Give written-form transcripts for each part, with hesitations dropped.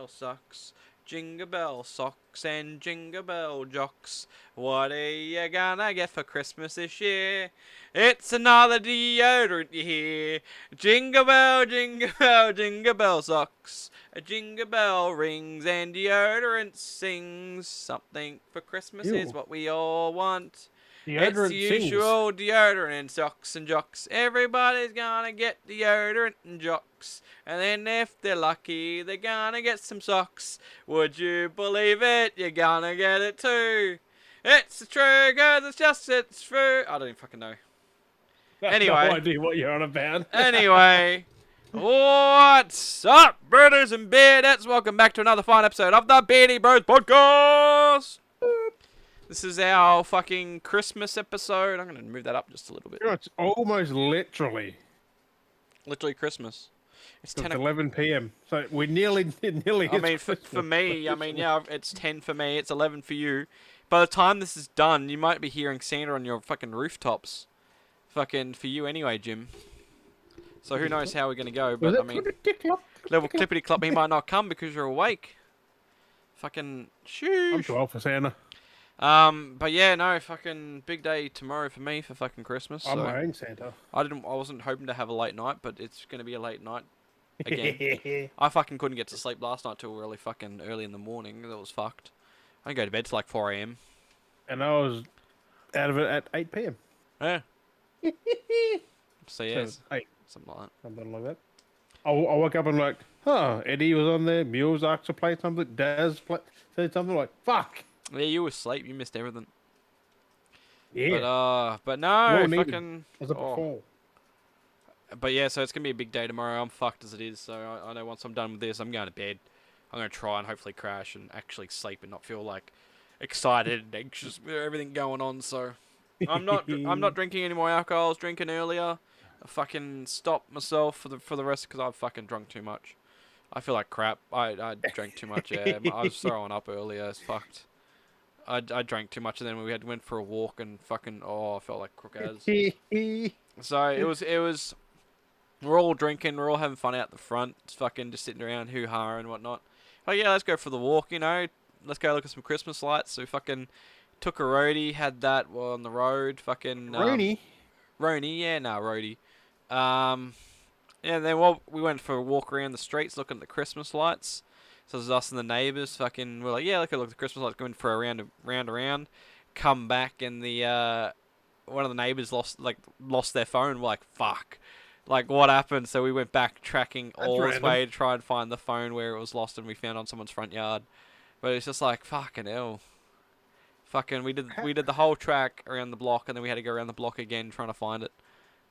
bell socks, jingle bell socks and jingle bell jocks. What are you gonna get for Christmas this year? It's another deodorant, you hear. Jingle bell, jingle bell socks. A jingle bell rings and deodorant sings. Something for Christmas is Ew. what we all want. It's the Deodorant sings. usual deodorant and socks and jocks. Everybody's gonna get deodorant and jocks. And then if they're lucky, they're gonna get some socks. Would you believe it? You're gonna get it too. It's true, cause it's true. I don't even fucking know. I have Anyway. no idea what you're on about. Anyway. What's up, birders and beardettes? Welcome back to another fine episode of the Beardy Bros Podcast. This is our fucking Christmas episode. I'm going to move that up just a little bit. It's almost literally. Literally Christmas. It's 10 11 p.m. So we're nearly. I mean, for me, yeah, it's 10 for me. It's 11 for you. By the time this is done, you might be hearing Santa on your fucking rooftops. Fucking for you anyway, Jim. So who knows how we're going to go, but I mean, little clippity clop, he might not come because you're awake. Fucking shoo. I'm too old for Santa. But yeah, no, fucking big day tomorrow for me for fucking Christmas. I'm So my own Santa. I wasn't hoping to have a late night, but it's gonna be a late night again. I fucking couldn't get to sleep last night till really fucking early in the morning. That was fucked. I didn't go to bed till like 4 a.m. And I was out of it at 8 p.m. Yeah. So yeah, So, 8, something like that. something like that. I woke up and like, huh, Eddie was on there, Mules asked to play something, Daz said something like, fuck. Yeah, you were asleep. You missed everything. Yeah. But no, Well needed. fucking. As a before. But yeah, so it's gonna be a big day tomorrow. I'm fucked as it is. So I know once I'm done with this, I'm going to bed. I'm gonna try and hopefully crash and actually sleep and not feel like excited and anxious with everything going on. So I'm not drinking any more alcohol. I was drinking earlier. I fucking stopped myself for the rest because I've fucking drunk too much. I feel like crap. I drank too much. Yeah, I was throwing up earlier. It's fucked. I drank too much and then we went for a walk and fucking I felt like crook as. So it was. We're all drinking. We're all having fun out the front. It's fucking just sitting around hoo-ha and whatnot. Oh yeah, let's go for the walk. You know, let's go look at some Christmas lights. So we fucking took a roadie, had that on the road. Fucking Rooney. yeah, no roadie. Yeah, then we went for a walk around the streets looking at the Christmas lights. So it was us and the neighbours. Fucking, we're like, yeah, look at the Christmas lights, going for a round. Come back and the one of the neighbours lost their phone. We're like, fuck, like what happened? So we went back tracking all this way to try and find the phone where it was lost, and we found on someone's front yard. But it's just like fucking hell. Fucking, we did the whole track around the block, and then we had to go around the block again trying to find it.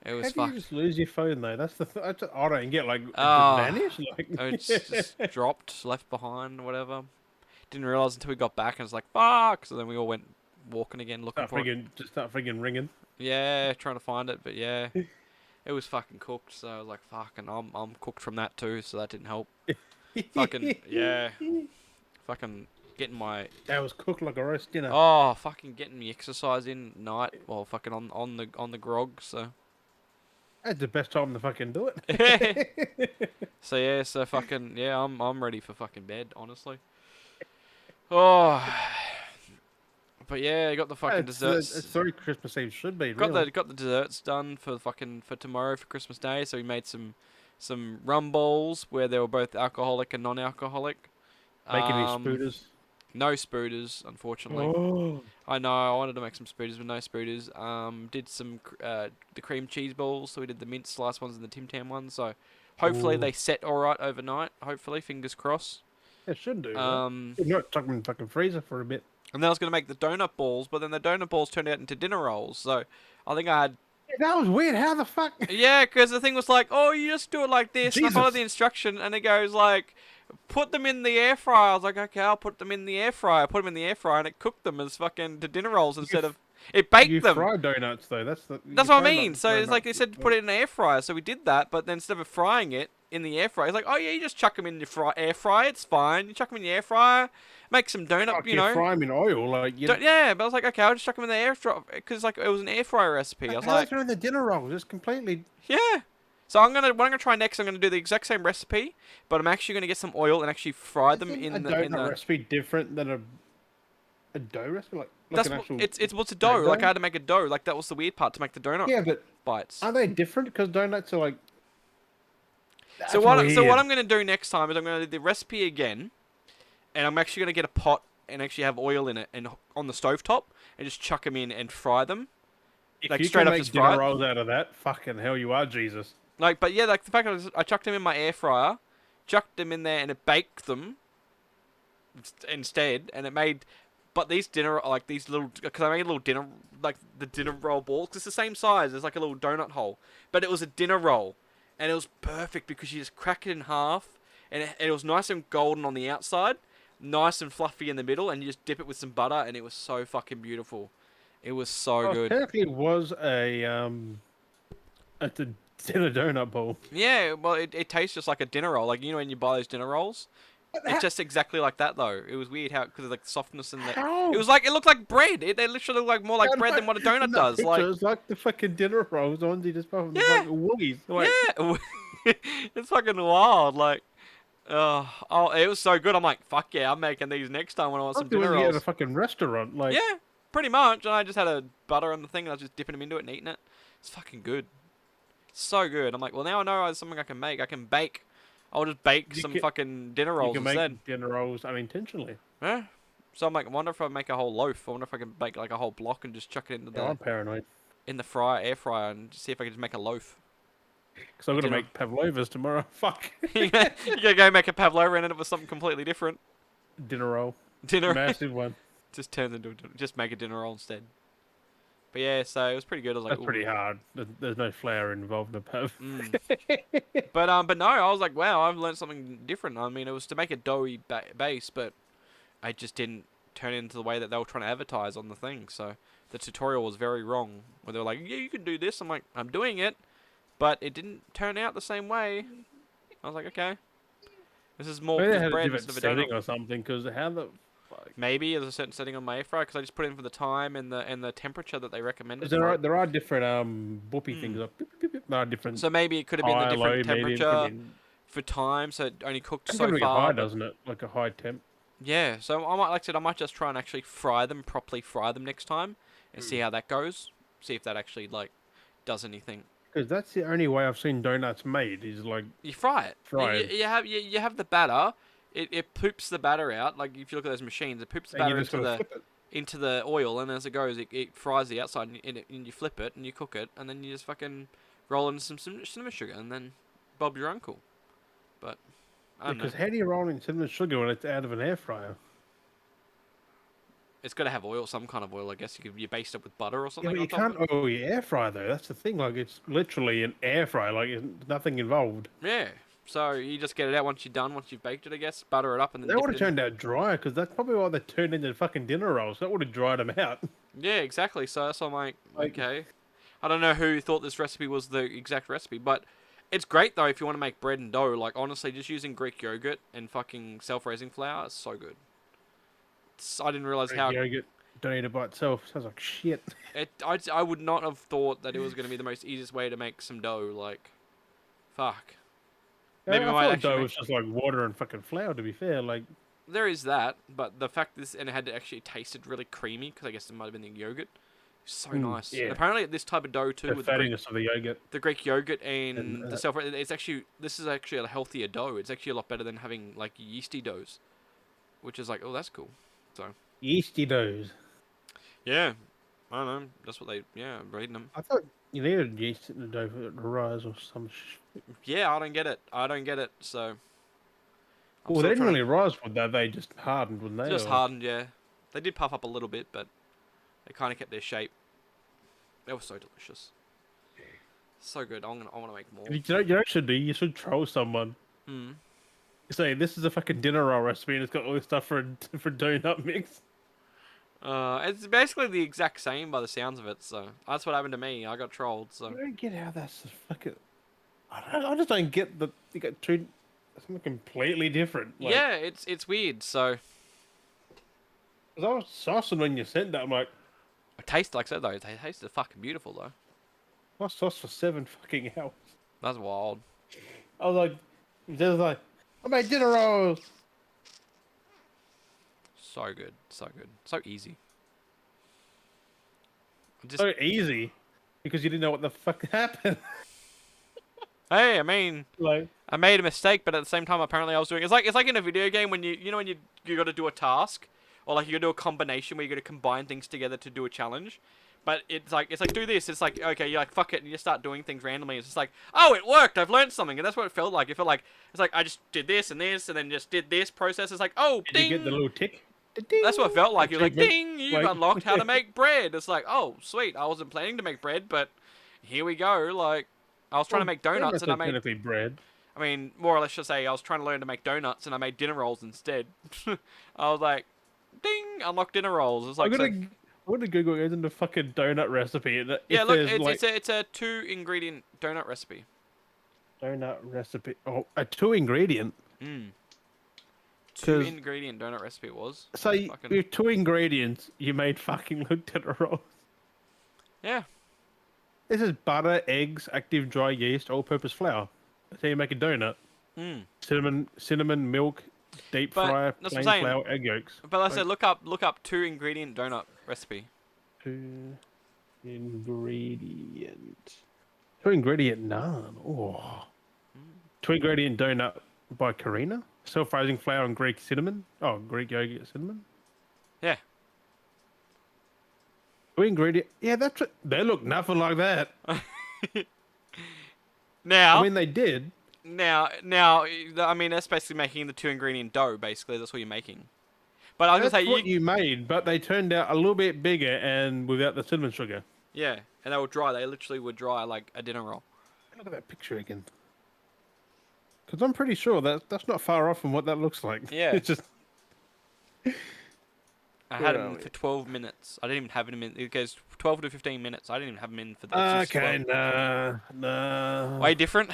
It was How do you just lose your phone though? That's the I don't get like it vanished. Like it's just dropped, left behind, whatever. Didn't realize until we got back, and it was like fuck. So then we all went walking again, looking for it. Start friggin' ringing. Yeah, trying to find it, but yeah, it was fucking cooked. So I was like fuck, and I'm cooked from that too, so that didn't help. Fucking yeah, fucking getting my. That was cooked like a roast dinner. Oh, fucking getting me exercise in night while fucking on the grog. So. That's the best time to fucking do it. So yeah, fucking yeah, I'm ready for fucking bed, honestly. Oh, but yeah, I got the fucking desserts. It's very Christmas Eve should be. Got the desserts done for tomorrow for Christmas Day. So we made some rum balls where they were both alcoholic and non-alcoholic. Making any spooters? No spooters, unfortunately. Oh. I know, I wanted to make some spooters, but no spooters. Did some the cream cheese balls, so we did the mint slice ones and the Tim Tam ones. So hopefully they set all right overnight. Hopefully, fingers crossed. It should do. Not tuck them in the fucking freezer for a bit. And then I was going to make the donut balls, but then the donut balls turned out into dinner rolls. So I think I had. Yeah, that was weird. How the fuck? Yeah, because the thing was like, oh, you just do it like this. And I followed the instruction, and it goes like, put them in the air fryer. I was like, okay, I'll put them in the air fryer. Put them in the air fryer, and it cooked them as fucking to dinner rolls instead of it baked them. You fry donuts though. That's what I mean. So it's like they said to put it in the air fryer. So we did that, but then instead of frying it in the air fryer, it's like, oh yeah, you just chuck them in the air fryer. It's fine. You chuck them in the air fryer, make some donut. You know, fry them in oil, like yeah. But I was like, okay, I'll just chuck them in the air fryer because like it was an air fryer recipe. I was like, doing the dinner rolls. It's completely yeah. So what I'm gonna try next, I'm gonna do the exact same recipe, but I'm actually gonna get some oil and actually fry them Isn't a in donut the. recipe different than a dough recipe? Like That's an what actual it's what's a dough. bread Like I dough? had to make a dough. Like that was the weird part to make the donut Yeah, but bites. are they different? Because donuts are like So that's what weird. I'm gonna do next time is I'm gonna do the recipe again, and I'm actually gonna get a pot and actually have oil in it and on the stovetop and just chuck them in and fry them If like you straight can up make just dinner fried. rolls out of that, fucking hell, you are Jesus. Like but yeah, like the fact that I chucked them in my air fryer, chucked them in there and it baked them instead, and it made. But these dinner like these little because I made a little dinner like the dinner roll balls. 'Cause it's the same size as like a little donut hole, but it was a dinner roll, and it was perfect because you just crack it in half, and it was nice and golden on the outside, nice and fluffy in the middle, and you just dip it with some butter, and it was so fucking beautiful. It was so Oh, good. technically, it was a dinner donut bowl. Yeah, well, it tastes just like a dinner roll. Like you know when you buy those dinner rolls. But It's just exactly like that though. It was weird how because of like the softness and the. It how? was like it looked like bread. They literally look like more Yeah, like bread than what a in donut that does. picture, Like it's like the fucking dinner rolls, the ones you just bought from the yeah, fucking Woolies. Like, yeah. It's fucking wild. Like oh, it was so good. I'm like fuck yeah, I'm making these next time when I want that's some the ones dinner you get at a rolls. fucking restaurant. Like, Yeah, pretty much. And I just had a butter on the thing and I was just dipping them into it and eating it. It's fucking good. So good. I'm like well now I know there's something I can make. I can bake. I'll just bake you some can fucking dinner you rolls can instead. make dinner rolls unintentionally. Yeah. So I'm like, I wonder if I make a whole loaf. I wonder if I can make like a whole block and just chuck it into Yeah, the I'm paranoid air fryer, and see if I can just make a loaf. because I'm A gonna dinner. make pavlovas tomorrow. Fuck, You gotta go make a pavlova and end up with something completely different. dinner roll, Dinner massive one. just turns into just make a dinner roll instead. But yeah, so it was pretty good. I was like, That's ooh, pretty hard. There's no flour involved in a pav. mm. But no, I was like, wow, I've learned something different. I mean, it was to make a doughy base, but I just didn't turn it into the way that they were trying to advertise on the thing. So the tutorial was very wrong. Where they were like, yeah, you can do this. I'm like, I'm doing it, but it didn't turn out the same way. I was like, okay, this is more Maybe they just had a bread different instead of a donut. setting or something. Because how the fuck? Maybe there's a certain setting on my air fryer because I just put in for the time and the temperature that they Because recommended there for are it. there are different boopy things. Mm. Like, beep, beep, beep, beep. There are different So maybe it could have been the high, different low, medium. Could temperature be. for time, so it only cooked It's so gonna be a far. high, But doesn't it? Like a high temp. yeah, so I might, like I said, I might just try and actually fry them properly, fry them next time, and see how that goes. See if that actually like does anything. Because that's the only way I've seen donuts made is like You fry it. fried, You have the batter. It poops the batter out. Like if you look at those machines, it poops the and you batter just gotta flip it. into the oil, and as it goes, it fries the outside, and you flip it, and you cook it, and then you just fucking roll in some cinnamon sugar, and then Bob your uncle. But I don't know. Because how do you roll in cinnamon sugar when it's out of an air fryer? It's got to have oil, some kind of oil, I guess. You baste it with butter or Yeah, something but on you top can't of it. oil your air fryer though. That's the thing. Like it's literally an air fryer. Like there's nothing involved. Yeah. So you just get it out once you're done, once you've baked it, I guess. Butter it up and then That dip would it have in. turned out drier because that's probably why they turned into fucking dinner rolls. That would have dried them out. Yeah, exactly. So I'm like, Like, okay. I don't know who thought this recipe was the exact recipe, but it's great though if you want to make bread and dough. Like honestly, just using Greek yogurt and fucking self-raising flour is so good. I didn't realize Greek how yogurt, don't eat it by itself. Sounds like shit. I would not have thought that it was going to be the most easiest way to make some dough. Like, fuck. Maybe I I might thought actually dough make. was just like water and fucking flour. To be fair, like There is that, but the fact this and it had actually tasted really creamy because I guess it might have been the yogurt. So nice. And yeah, apparently this type of dough too the with fattiness of the yogurt the Greek yogurt and and the self it's actually this is actually a healthier dough. It's actually a lot better than having like yeasty doughs, which is like oh that's cool. So yeasty doughs. yeah, I don't know. That's what they yeah I'm reading them. I thought you needed yeast in the dough for it to rise or some. Yeah, I don't get it. I don't get it. So I'm Well, they still didn't trying really rise with that. They just hardened, wouldn't to they? just Or hardened. Yeah, they did puff up a little bit, but they kind of kept their shape. They were so delicious. So good. I want to make more. you know what you should do? You should troll someone. Hmm. Say this is a fucking dinner roll recipe and it's got all this stuff for for donut mix. It's basically the exact same by the sounds of it. So that's what happened to me. I got trolled. I So don't get how that's the fucking. I just don't get that you got two something completely different. Like, yeah, it's weird. So 'cause I was saucing when you said that. I'm like, it tastes like I said though. They tasted fucking beautiful though. I sauce for 7 fucking hours. That's wild. I was like, just like, I made dinner rolls. So good. So good. So easy. Just So easy because you didn't know what the fuck happened. hey, I mean, Like, I made a mistake, but at the same time, apparently I was doing. It's like in a video game when you know when you got to do a task, or like you got to do a combination where you got to combine things together to do a challenge. But it's like do this. It's like okay, you're like fuck it, and you start doing things randomly. It's just like oh, it worked. I've learned something, and that's what it felt like. It felt like it's like I just did this and this, and then just did this process. It's like oh, did you get the ding. little tick? Ding, That's what it felt like. It was like achievement. ding, you've Like, unlocked how to make bread. It's like oh, sweet. I wasn't planning to make bread, but here we go. Like I was trying to well, make very donuts, much and I like made technically bread. I mean, more or less just say I was trying to learn to make donuts and I made dinner rolls instead. I was like, ding, unlock dinner rolls. It's I'm like, gonna, so, I'm gonna Google isn't the fucking donut recipe. And yeah, if look, there's it's, like it's, a, it's a 2 ingredient donut recipe. donut recipe, oh, a 2 ingredient. Mm. Two Because ingredient donut recipe it was. say Fucking, with 2 ingredients, you made fucking dinner rolls. yeah. This is butter, eggs, active dry yeast, all-purpose flour. That's how you make a donut. Mm. Cinnamon, milk, deep But, fry, that's what I'm plain saying. flour, egg yolks. But like I Like said, look up 2 ingredient donut recipe. 2 ingredient. 2 ingredient naan. Oh. Mm. 2 ingredient donut by Karina. Self-rising flour and Greek cinnamon. Oh, Greek yogurt cinnamon. Yeah. 2 ingredient. Yeah, that's it. They look nothing like that. I Now, mean, they did. now, I mean, that's basically making the 2 ingredient dough, basically. That's what you're making. But I was going That's to say, what you made, but they turned out a little bit bigger and without the cinnamon sugar. yeah, and they were dry. They literally were dry like a dinner roll. Look at that picture again. Because I'm pretty sure that's not far off from what that looks like. Yeah. It's just. I Where had are him we? for 12 minutes. I didn't even have him in. It goes 12 to 15 minutes. I didn't even have him in for the. Okay, nah. Way different.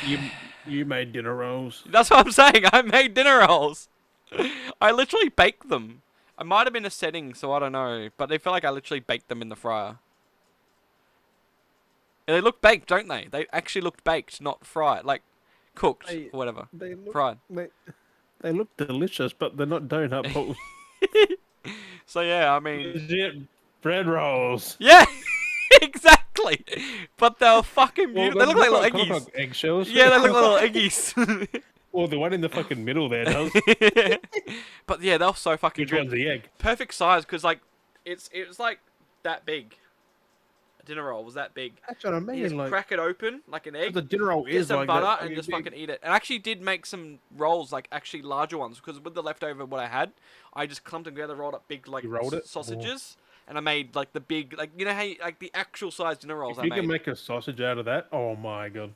You made dinner rolls. That's what I'm saying. I made dinner rolls. I literally baked them. I might have been a setting, so I don't know. But they feel like I literally baked them in the fryer. And they look baked, don't they? They actually looked baked, not fried. Like, cooked, They- or whatever. They look. Fried. They look delicious, but they're not donut balls. So yeah, I mean... Legit bread rolls. Yeah! Exactly! But they were fucking beautiful. They look like little kind of eggies. like eggshells. Yeah, they look like little eggies. Well, the one in the fucking middle there does. But yeah, they're so fucking Which good. one's the egg? Perfect size, because like, it was like that big. A dinner roll was that big. That's what I You mean. just Like crack it open like an egg. the dinner roll Get is some like butter that. and Like, just big. fucking eat it. And I actually did make some rolls, like actually larger ones, because with the leftover what I had, I just clumped them together, rolled up big like You rolled it? sausages, and I made like the big like you know how you, like the actual size dinner rolls If I you made. can make a sausage out of that, oh my god!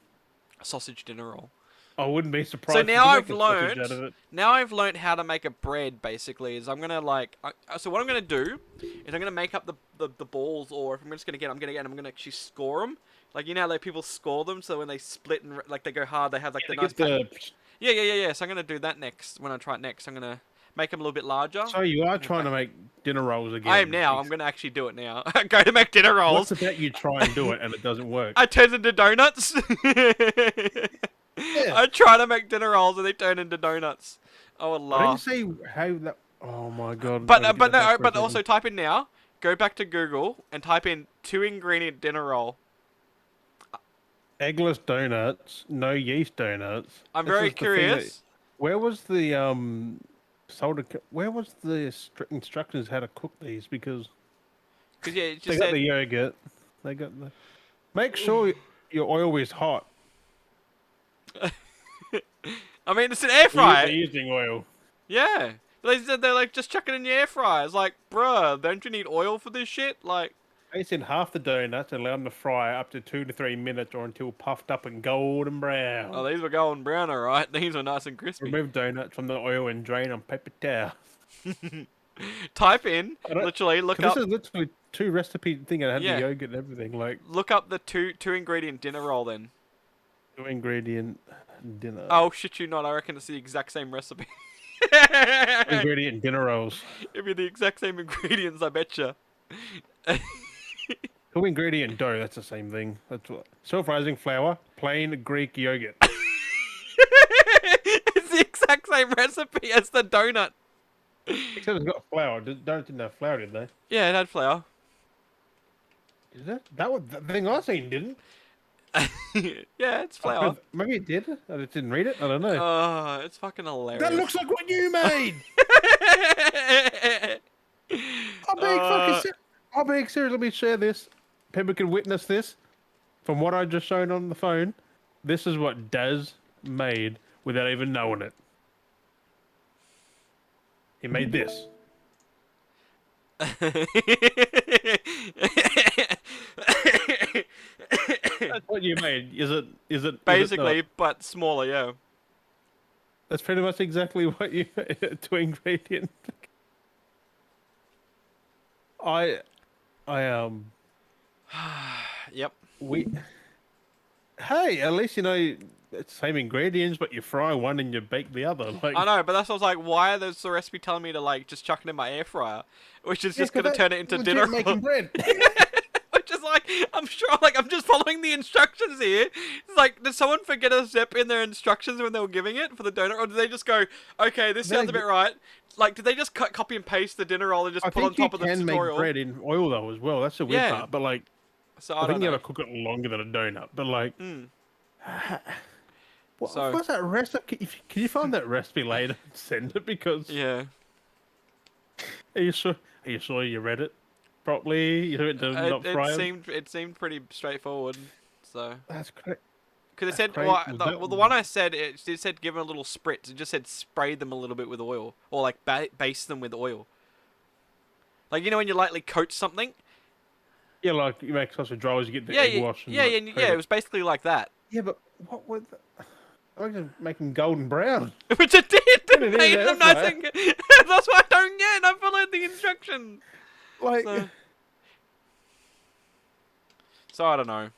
A sausage dinner roll. I wouldn't be surprised. So if now you I've make a sausage learned. out of it. Now I've learned how to make a bread. Basically, is I'm gonna like. So what I'm gonna do is I'm gonna make up the balls, or if I'm just gonna get, I'm gonna actually score them. Like you know, how like people score them, so when they split and like they go hard, they have like the To nice. get the. Yeah. So I'm gonna do that next. When I try it next, I'm gonna make them a little bit larger. So you are trying to make dinner rolls again. I am now. I'm gonna actually do it now. Go to make dinner rolls. What's about you try and do it and it doesn't work? I turn into donuts. Yeah. I try to make dinner rolls and they turn into donuts. I would I didn't laugh. see how that. Oh my god! But I but get that no. back for a But also second. type in now. Go back to Google and type in 2 ingredient dinner roll. Eggless donuts, no yeast donuts. I'm This very is the thing curious. Where was the Where was the instructions how to cook these? Because Because yeah, it they just got said the yogurt. They got the. Make sure your oil is hot. I mean, it's an air They're fryer. using oil. Yeah. They said they're like, just chuck it in the air fryer. It's like, bruh, don't you need oil for this shit? Like, Place in half the donuts and allow them to fry up to 2 to 3 minutes or until puffed up and golden brown. oh, these were golden brown, alright. These were nice and crispy. Remove donuts from the oil and drain on paper towel. Type in, I don't- literally, look 'Cause up, this is literally 2 recipe thing. It had Yeah. the yogurt and everything. Like look up the two ingredient dinner roll then. 2 ingredient dinner. Oh, shit you not, I reckon it's the exact same recipe. 2 ingredient dinner rolls. It'd be the exact same ingredients, I betcha. 2 ingredient dough. That's the same thing. That's what. Self-rising flour, plain Greek yogurt. It's the exact same recipe as the donut. Except it's got flour. Didn't have flour, did they? Yeah, it had flour. Is that that was the thing I seen? Didn't? Yeah, it's flour. Maybe it did. I just didn't read it. I don't know. Oh, it's fucking That hilarious. looks like what you made. I'm being fucking uh, serious. I'm being serious. Let me share this. People can witness this. From what I just shown on the phone, this is what Daz made without even knowing it. He made this. That's what you made. Is it? Is it? Basically, Not? but smaller, yeah. That's pretty much exactly what you two ingredient. I, Yep. we. Hey, at least you know it's the same ingredients, but you fry one and you bake the other. Like, I know, but that's what I was like, why is the recipe telling me to like just chuck it in my air fryer, which is yeah, just 'cause gonna that's turn it into legit dinner. making bread. Which is like, I'm sure, like, I'm just following the instructions here. It's like, did someone forget a step in their instructions when they were giving it for the donut, or did they just go, okay, this sounds a bit right? Like, did they just copy and paste the dinner roll and just I put on think you top of the can make tutorial? bread in oil though as well. That's the weird Yeah. part. But like, So I I don't think you know. gotta cook it longer than a donut. But like, Mm. what, So what's that recipe? Can you find that recipe later and send it? Because yeah, are you sure? Are you sure you read it properly? You didn't not it fry them. seemed pretty straightforward. So. That's correct. Because it That's said, great. Was that well, the one I said, it said give them a little spritz. It just said spray them a little bit with oil. Or, like, base them with oil. Like, you know when you lightly coat something? yeah, like you make sausage rolls, you get the Yeah, egg yeah, wash and yeah, like, yeah, coat yeah, it it. was basically like that. Yeah, but what would? I was making golden brown. Which it did! Put It it in an made air them nice fryer. and good. That's what I don't get. I followed the instructions. Like, So, so I don't know.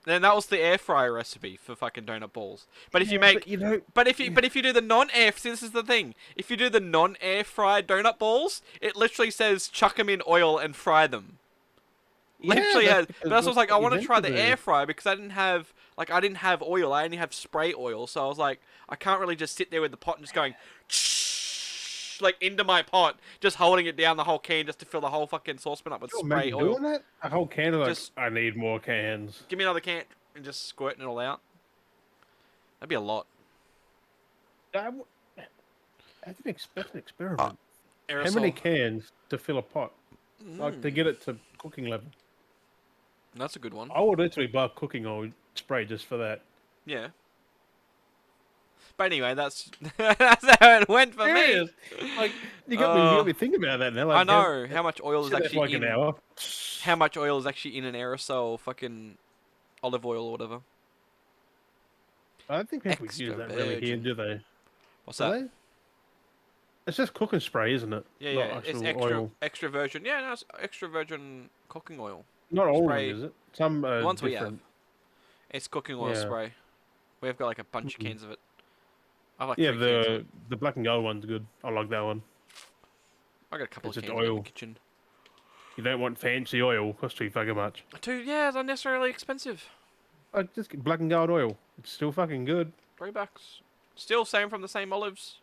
Then that was the air fryer recipe for fucking donut balls. But if you yeah, but make, you know, but if you do the non-air, see this is the thing. If you do the non-air fried donut balls, it literally says chuck them in oil and fry them. yeah, Literally that's has. because But that's what I was that's like. I what you're want to meant try to the do. air fryer because I didn't have oil. I only have spray oil. So I was like, I can't really just sit there with the pot and just going, like into my pot, just holding it down the whole can just to fill the whole fucking saucepan up with Can you spray imagine oil. doing that? A whole can of like, Just I need more cans. give me another can and just squirting it all out. That'd be a lot. That, that's that's an Uh, experiment. How many Aerosol. cans to fill a pot? Like to get it to cooking level. That's a good one. I would literally buy cooking oil spray just for that. Yeah. But anyway, that's that's how it went for me. Serious? Like you got me thinking about that now. I Like know how much oil is sit there for actually like an in. hour. How much oil is actually in an aerosol fucking olive oil or whatever. I don't think people use Extra that really here, virgin. do they? What's Do that? they? It's just cooking spray, isn't it? Yeah, Not yeah. It's actual oil. extra virgin. Yeah, no, it's extra virgin cooking oil. Not all of them, Spray. is it? Some The are ones we have. different. It's cooking oil Yeah. spray. We've got like a bunch of Mhm. cans of it. I have like Yeah, 3 cans of it. the black and gold one's good. I like that one. I got a couple It's of just cans of it in the oil. kitchen. You don't want fancy oil. Costs too fucking much. Dude, yeah, it's unnecessarily expensive. Like just get black and gold oil. It's still fucking good. $3. Still same from the same olives.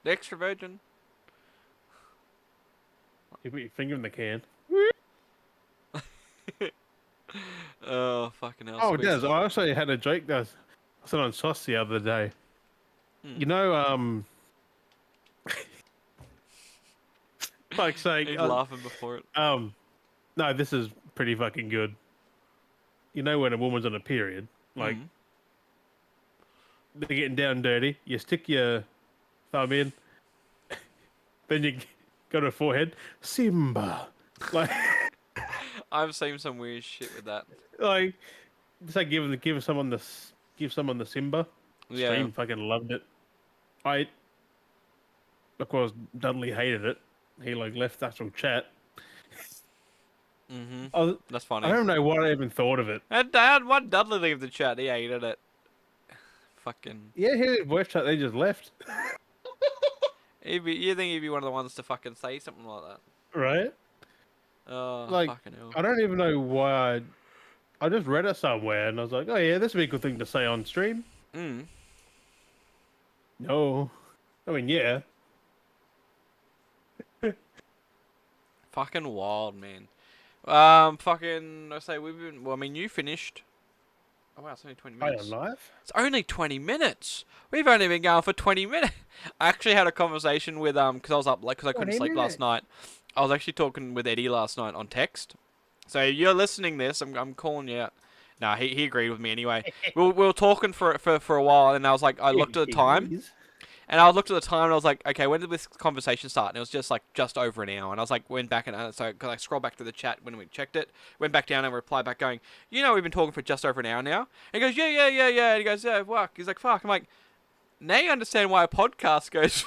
The extra virgin. You put your finger in the can. Oh, fucking hell. Oh, it Squeeze does. it. I also had a joke that I said on sauce the other day. You know, like saying, He's laughing before it. no, this is pretty fucking good. You know when a woman's on a period, like Mm. they're getting down dirty. You stick your thumb in, then you go to her forehead. Simba, like, I've seen some weird shit with that. like, it's like give someone the Simba. Yeah. Stream fucking loved it. I, of course, Dudley hated it. He like left actual chat. Mhm. I, was, That's I funny. don't know what I even thought of it. And Dad, why Dudley leave the chat? He hated it. Fucking. Yeah, he did voice chat. They just left, You think he'd be one of the ones to fucking say something like that? right? Oh, Like, fucking hell. I don't even know why. I just read it somewhere, and I was like, oh yeah, this would be a good thing to say on stream. Mm. No, I mean yeah. Fucking wild, man. Fucking. I say we've been. Well, I mean, you finished. Oh wow, it's only 20 High on minutes. life. It's only 20 minutes. We've only been going for 20 minutes. I actually had a conversation with because I was up like because I couldn't 20 sleep last minutes. night. I was actually talking with Eddie last night on text. So you're listening this. I'm calling you out. No, he agreed with me anyway. We were talking for a while, and I was like, I looked at the He time, agrees. and I looked at the time, and I was like, okay, when did this conversation start? And it was just like just over an hour. And I was like, went back and so cause I scrolled back to the chat when we checked it, went back down and replied back going, we've been talking for just over an hour now. And he goes, yeah. And he goes, yeah, fuck. He's like, fuck. I'm like, now you understand why a podcast goes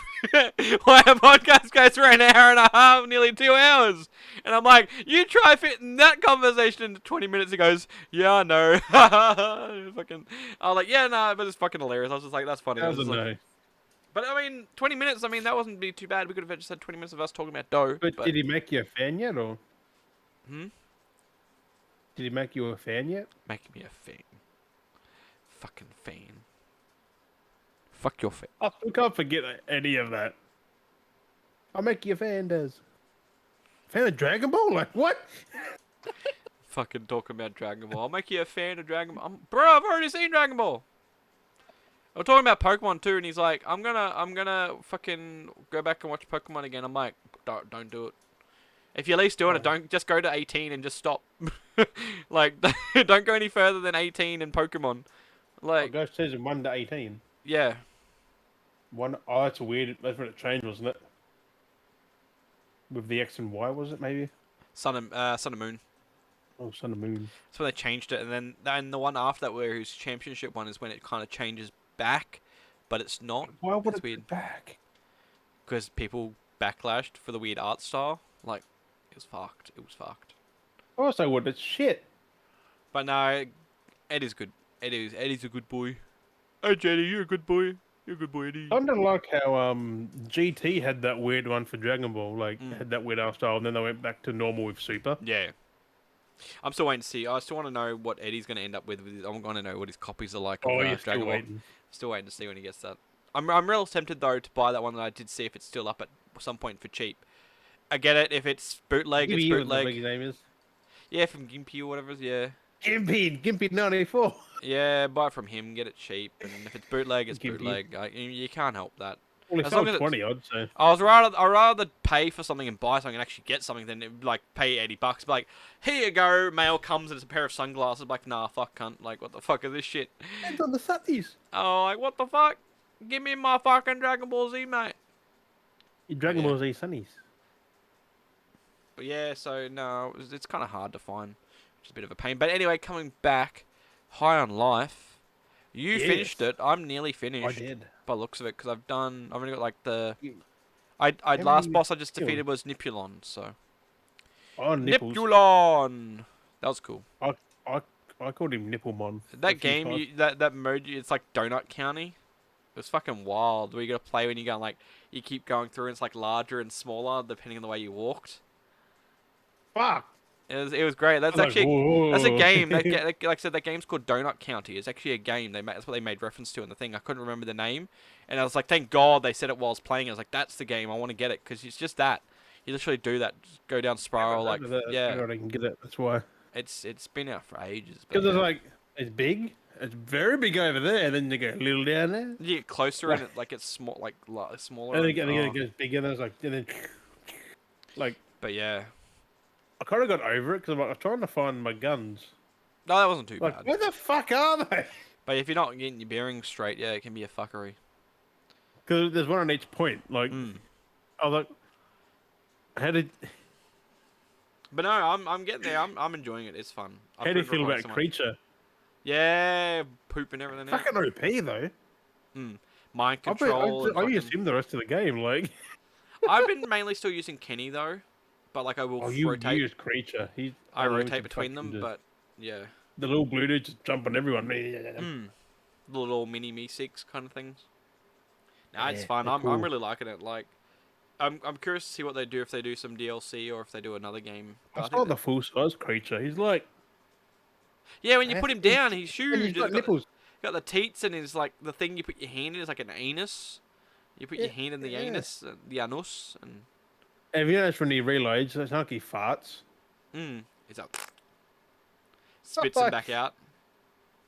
for an hour and a half, nearly 2 hours. And I'm like, you try fitting that conversation into 20 minutes. He goes, yeah, I know. Fucking, I was like, yeah, no, but it's fucking hilarious. I was just like, that's funny. I That was was just a like, no. but I mean, 20 minutes. I mean, that wasn't be too bad. We could have just had 20 minutes of us talking about dough. But But did he make you a fan yet, or hmm, did he make you a fan yet? making me a fan, fucking fan. Fuck your fan. I still can't forget any of that. I'll make you a fan, Des. Fan of Dragon Ball? Like what? Fucking talking about Dragon Ball. I'll make you a fan of Dragon Ball. Bro, I've already seen Dragon Ball. We're talking about Pokemon too, and he's like, I'm gonna fucking go back and watch Pokemon again. I'm like, don't do it. If you're at least doing it, Oh, don't just go to 18 and just stop. Like, don't go any further than 18 in Pokemon. I'll Like, go season 1 to 18. yeah, One, oh, that's weird. That's when it changed, wasn't it? With the X and Y, was it maybe? Sun and Moon. Oh, Sun and Moon. So they changed it, and then the one after that, where his championship one, is when it kind of changes back, but it's not. Why would It's it go weird back? because people backlashed for the weird art style. Like, it was fucked. It was fucked. Of course I would. It's shit. But no, Ed is good. Eddie's a good boy. Hey, JD, you're a good boy. You're a good boy, Eddie. I don't like how GT had that weird one for Dragon Ball, like Mm. had that weird art style, and then they went back to normal with Super. Yeah. I'm still waiting to see. I still want to know what Eddie's going to end up with. I'm going to know what his copies are like of Oh, you're Dragon still Ball. waiting. Still waiting to see when he gets that. I'm real tempted though to buy that one that I did see if it's still up at some point for cheap. I get it if it's bootleg, it's Gimpy, what the fuck bootleg. his name is. Yeah, from Gimpy or whatever. Yeah, Gimpy 94. yeah. Buy it from him, get it cheap, and if it's bootleg, it's Gimpy. bootleg. You can't help that. Well, he As long sold as it's- 20 odd, so. I'd rather pay for something and buy something and actually get something than like pay $80. Be like, here you go, mail comes and it's a pair of sunglasses. Like, nah, fuck, cunt. Like, what the fuck is this shit? Depends on the Sunnies. Oh, like, what the fuck? Give me my fucking Dragon Ball Z, mate. Your Dragon Yeah. Ball Z Sunnies. But yeah, so no, it's kind of hard to find, which is a bit of a pain. But anyway, coming back, High on Life, you Yes. finished it. I'm nearly I finished did. by the looks of it because I've only got like the You- I How last many boss I just killed? defeated was Nipulon, so Oh, nipples. Nipulon. That was cool. I called him Nipplemon. a That few game, times. that mode, it's like Donut County. It was fucking wild. Where you got to play when you go like you keep going through, and it's like larger and smaller depending on the way you walked. Fuck. It was great. That's I was like, actually that's a "Whoa." game. Like I said, that game's called Donut County. It's actually a game. That's what they made reference to in the thing. I couldn't remember the name, and I was like, thank God they said it while I was playing. I was like, that's the game. I want to get it because it's just that. You literally do that. Just go down spiral like yeah. I can get it. That's why. It's been out for ages. But Because it's yeah. like it's big. It's very big over there, and then you go a little down there, You get closer and it like it's small, like smaller. and and- then oh. it goes bigger. And it's like, and then like But yeah, I kind of got over it because I'm trying to find my guns. no, that wasn't too Like, bad. where the fuck are they? But if you're not getting your bearings straight, yeah, it can be a fuckery. Because there's one on each point. Like, Mm. I was like, how did But no, I'm getting there. I'm enjoying it. It's fun. I've how do you proved it feel wrong about so much. creature? Yeah, poop and everything. Out. Fucking OP though. Mind control. and I use fucking- him the rest of the game. Like, I've been mainly still using Kenny though, but like I will oh, you rotate. use creature. I know, he rotate can between them, fucking just- but yeah, the little blue dude just jump on everyone. the little mini me six kind of things. Nah, it's Yeah, fun. they're I'm cool. really liking it. Like, I'm curious to see what they do if they do some DLC or if they do another game. But I I saw think the full size creature. He's like, Yeah, when you put him down, he's And huge. he's got He's nipples. got the teats and his like the thing you put your hand in is like an anus. You put Yeah, your hand in the yeah. anus, the anus, and Have you noticed when he reloads, it's not like he farts. it's up, Oh, spits him fuck. back out.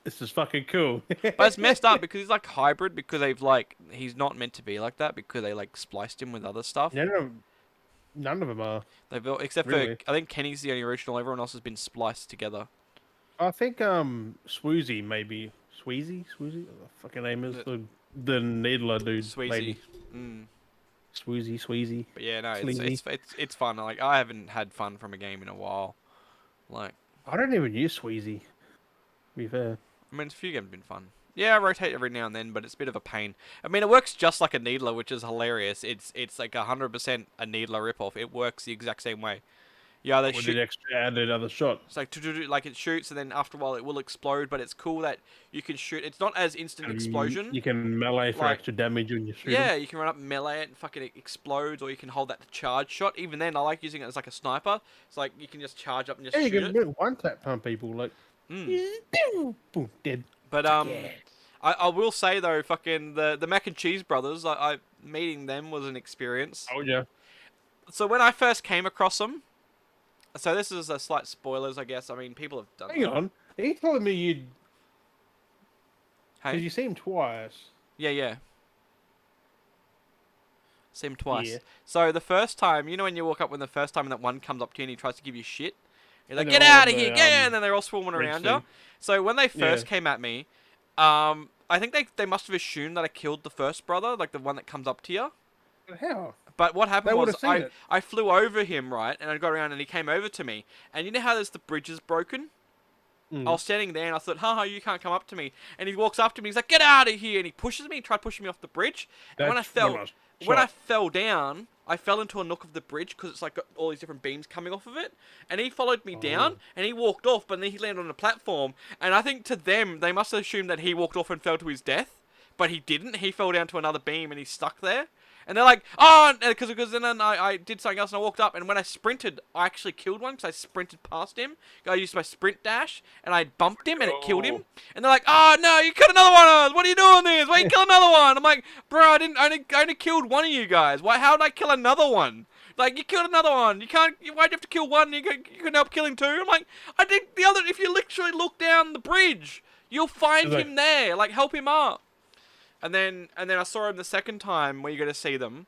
This is fucking cool. But it's messed up because he's like hybrid because they've like he's not meant to be like that because they like spliced him with other stuff. None of them are, They've built except for really. I think Kenny's the only original. Everyone else has been spliced together. I think Swoozy maybe. Swoozy? What the fucking name is? The needler dude, Sweezy. lady. Mm. Sweezy. But yeah, no, Sleazy. it's fun. Like I haven't had fun from a game in a while. Like I don't even use Sweezy, to be fair. I mean, a few games have been fun. Yeah, I rotate every now and then, but it's a bit of a pain. I mean, it works just like a Needler, which is hilarious. It's like 100% a Needler ripoff. It works the exact same way. Yeah, they With shoot. the extra added other shot. It's like like it shoots, and then after a while it will explode. But it's cool that you can shoot. It's not as instant explosion. You can melee for Like extra damage when you shoot yeah, him. you can run up and melee it and fucking it explodes, or you can hold that to charge shot. Even then, I like using it as like a sniper. It's like you can just charge up and just Yeah, you shoot can it. one tap on people like. Mm. Boom, dead. But It's like, yeah. I will say though, fucking the Mac and Cheese brothers, I meeting them was an experience. Oh yeah. So when I first came across them, so this is a slight spoilers, I guess. I mean, people have done. Hang on. Are you telling me you'd? Hey, Because you see him twice. yeah. See him twice. Yeah. So the first time, you know, when you walk up, when the first time that one comes up to you and he tries to give you shit, you're like, And "Get they're all out of on here, the, yeah!" And then they're all swarming red around suit. you. So when they first Yeah. came at me, I think they must have assumed that I killed the first brother, like the one that comes up to you. How? But what happened They would was have seen it. I flew over him, right, and I got around and he came over to me. And you know how there's the bridges broken? Mm. I was standing there and I thought, haha, you can't come up to me. And he walks up to me, he's like, get out of here. And he pushes me, he tried pushing me off the bridge. And when I fell down, I fell into a nook of the bridge because it's like got all these different beams coming off of it. And he followed me down and he walked off, but then he landed on a platform. And I think to them, they must have assumed that he walked off and fell to his death. But he didn't. He fell down to another beam and he's stuck there. And they're like, oh, because then I did something else and I walked up. And when I sprinted, I actually killed one because I sprinted past him. I used my sprint dash and I bumped him and it killed him. And they're like, oh, no, you killed another one. What are you doing this? Why you kill another one? I'm like, bro, I only killed one of you guys. How did I kill another one? Like, you killed another one. Why'd you have to kill one? You couldn't help killing two. I'm like, I think the other, if you literally look down the bridge, you'll find him there. Like, help him up. And then I saw him the second time where you're going to see them.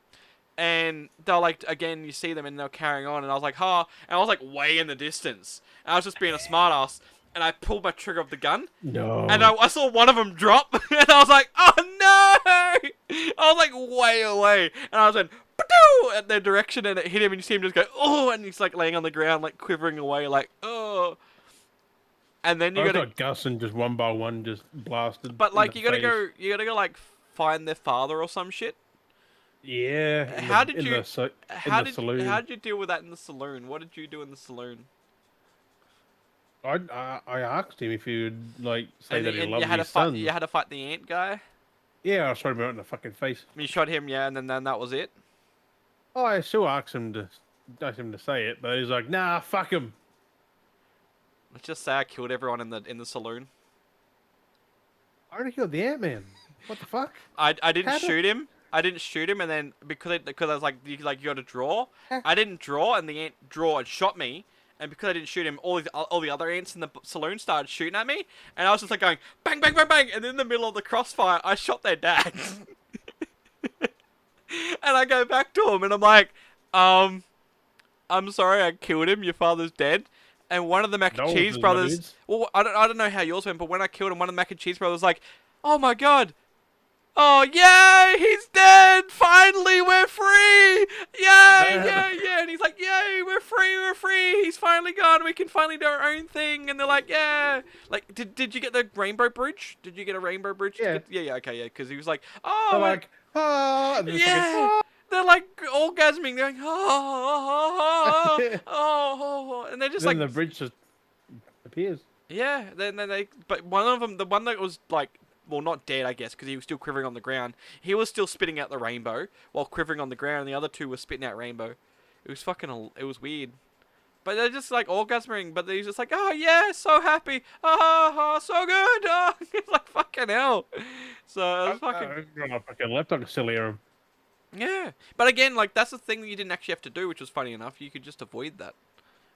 And they're like, again, you see them and they're carrying on. And I was like, huh. And I was like way in the distance. And I was just being a smartass. And I pulled my trigger of the gun. No. And I saw one of them drop. And I was like, oh no. I was like way away. And I was like, at their direction. And it hit him. And you see him just go, oh. And he's like laying on the ground, like quivering away, like, oh. And then you got Gus and just one by one just blasted. But like you gotta go like find their father or some shit. Yeah. How did you deal with that in the saloon? What did you do in the saloon? I asked him if he would like say that he and loved his son. You had to fight the ant guy. Yeah, I shot him out in the fucking face. You shot him, yeah, and then that was it. Oh, I still asked him to say it, but he's like, nah, fuck him. Let's just say I killed everyone in the saloon. I already killed the Ant-Man. What the fuck? I didn't shoot him. I didn't shoot him, and then because I was like you got to draw. I didn't draw, and the ant draw and shot me. And because I didn't shoot him, all the other ants in the saloon started shooting at me, and I was just like going bang bang bang bang, and in the middle of the crossfire, I shot their dad. And I go back to him, and I'm like, I'm sorry, I killed him. Your father's dead. And one of the Mac and Cheese brothers, well, I don't know how yours went, but when I killed him, one of the Mac and Cheese brothers was like, oh my god. Oh, yay, he's dead! Finally, we're free! Yay! And he's like, yay, we're free! He's finally gone, we can finally do our own thing! And they're like, yeah! Like, did you get the rainbow bridge? Did you get a rainbow bridge? Yeah. Okay, yeah, because he was like, oh! They're like, ah! And yeah! They're like orgasming, they're like, oh, and they're just then like... the bridge just appears. Yeah, then but one of them, the one that was like, well, not dead, I guess, because he was still quivering on the ground. He was still spitting out the rainbow while quivering on the ground, and the other two were spitting out rainbow. It was fucking, it was weird. But they're just like orgasming, but he's just like, oh yeah, so happy, oh, so good, oh, it's like fucking hell. So it was fucking I fucking laptop to silly him. yeah. But again, like that's the thing that you didn't actually have to do, which was funny enough. You could just avoid that.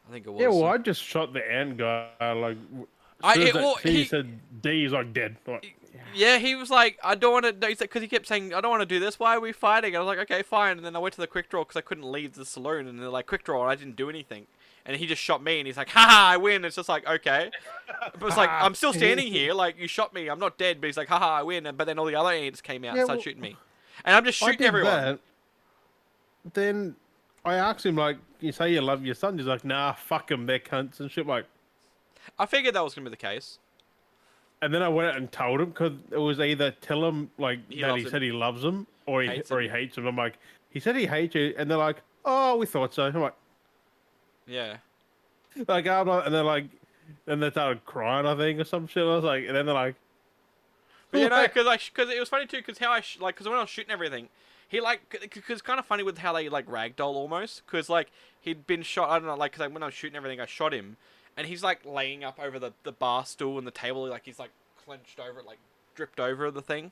I think it Yeah, was. well, So. I just shot the ant guy. Like, as I soon as it, that well C said D, he's like dead. Like, yeah. yeah, he was like, I don't want to. He's like, because he kept saying, I don't want to do this. Why are we fighting? And I was like, okay, fine. And then I went to the quick draw because I couldn't leave the saloon, and they're like, quick draw, and I didn't do anything. And he just shot me, and he's like, haha, I win. It's just like, okay. But it's like, I'm still standing here, like, you shot me, I'm not dead, but he's like, haha, I win. And, but then all the other ants came out and Yeah, started well, shooting me. And I'm just I shooting did everyone. that. Then I asked him, like, you say you love your son? He's like, nah, fuck them, they're cunts and shit. Like, I figured that was going to be the case. and then I went out and told him because it was either tell him like He that loves he him. said he loves him or he Hates or him. he hates him. I'm like, he said he hates you, and they're like, oh, we thought so. I'm Yeah. like, I'm not, and they're like, and they started crying, I think, or some shit. I was like, and then they're like, But you know, like, because it was funny too, because how like, because when I was shooting everything, he like, because it's kind of funny with how they like ragdoll almost, because like he'd been shot. I don't know, like, because when I was shooting everything, I shot him, and he's like laying up over the bar stool and the table, like he's like clenched over it, like dripped over the thing,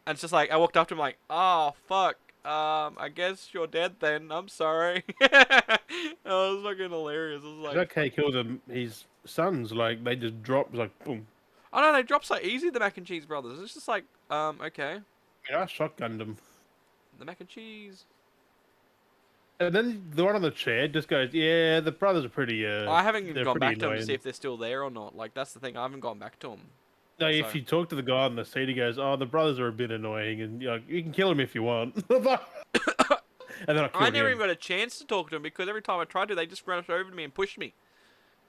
and it's just like I walked up to him like, oh fuck, I guess you're dead then. I'm sorry. Oh, it was fucking hilarious. It was it's like, okay, he killed his sons. Like they just dropped like boom. oh no, they drop so easy, the mac and cheese brothers. It's just like, okay, I shotgunned him. the mac and cheese. And then the one on the chair just goes, yeah, the brothers are pretty. I haven't even They're gone pretty back to them to annoying. see if they're still there or not. Like that's the thing. I haven't gone back to them. No, So if you talk to the guy on the seat, he goes, "Oh, the brothers are a bit annoying, and you can kill them if you want." And then I I killed never him. even got a chance to talk to them because every time I tried to, they just ran over to me and pushed me.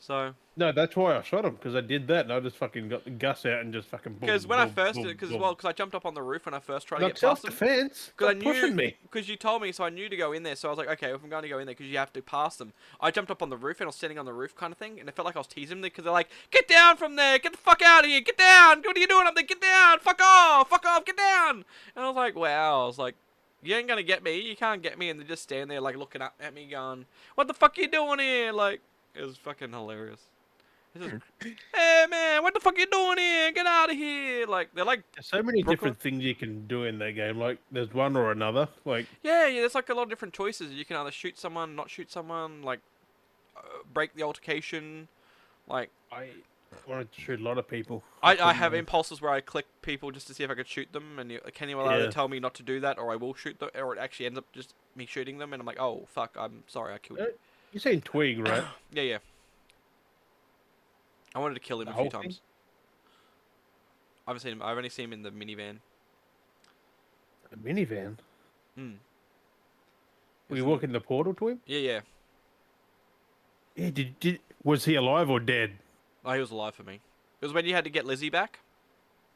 So No, that's why I shot him because I did that, and I just fucking got the gus out and just fucking boom, because when I boom, first, boom, because boom. well, because I jumped up on the roof when I first tried to Not get past them. self-defense. Because I Stop pushing knew, me. because you told me, so I knew to go in there. So I was like, okay, if I'm going to go in there, because you have to pass them. I jumped up on the roof and I was standing on the roof, kind of thing, and it felt like I was teasing them because they're like, "Get down from there! Get the fuck out of here! Get down! What are you doing up there? Get down! Fuck off! Fuck off! Get down!" And I was like, wow. I was like, you ain't gonna get me. You can't get me. And they just stand there like looking up at me, going, "What the fuck you doing here?" Like, it was fucking hilarious. It's just, hey man, what the fuck you doing here? Get out of here! Like they're like There's so many Brooklyn. different things you can do in that game. Like, there's one or another. Like, Yeah, there's like a lot of different choices. You can either shoot someone, not shoot someone, like break the altercation. Like I wanted to shoot a lot of people. I have impulses where I click people just to see if I could shoot them, and can you either Yeah. tell me not to do that, or I will shoot them, or it actually ends up just me shooting them, and I'm like, oh fuck, I'm sorry, I killed you. You seen Twig, right? Yeah, yeah. I wanted to kill him The a few whole thing? times. I haven't seen him. I've only seen him in the minivan. A minivan. Hmm. Were you walking the portal to him? Yeah, yeah. Yeah. Was he alive or dead? Oh, he was alive for me. It was when you had to get Lizzie back.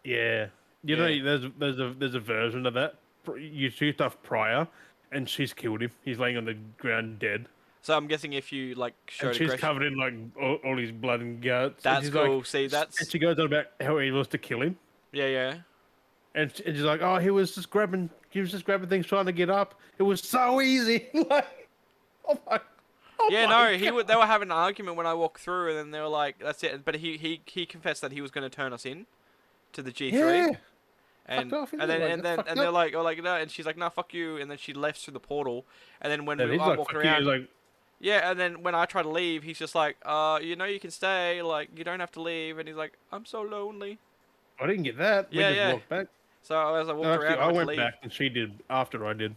Yeah. You Yeah. know, there's a version of that. You shoot off prior, and she's killed him. He's laying on the ground dead. So I'm guessing if you like And showed she's aggression, covered in like all his blood and guts. that's and she's cool. Like, See, and that's she goes on about how he was to kill him, yeah, yeah. and she's like, "Oh, he was just grabbing things, trying to get up. It was so easy." Like, oh my, oh Yeah, my no, God. they were having an argument when I walked through, and then they were like, "That's it." But he confessed that he was going to turn us in to the G3, Yeah, and fucked off, isn't and it? then Like, and that's then fucked and they're up. like, "Oh, like no," and she's like, "No, fuck you," and then she left through the portal, and then when That is I'm like walking fuck you. around, He's like, yeah, and then when I try to leave, he's just like, you know, you can stay, like you don't have to leave," and he's like, "I'm so lonely." I didn't get that. Yeah, We just yeah. walked back. So as I No, walked actually, around, I I went to went leave. back, and she did after I did.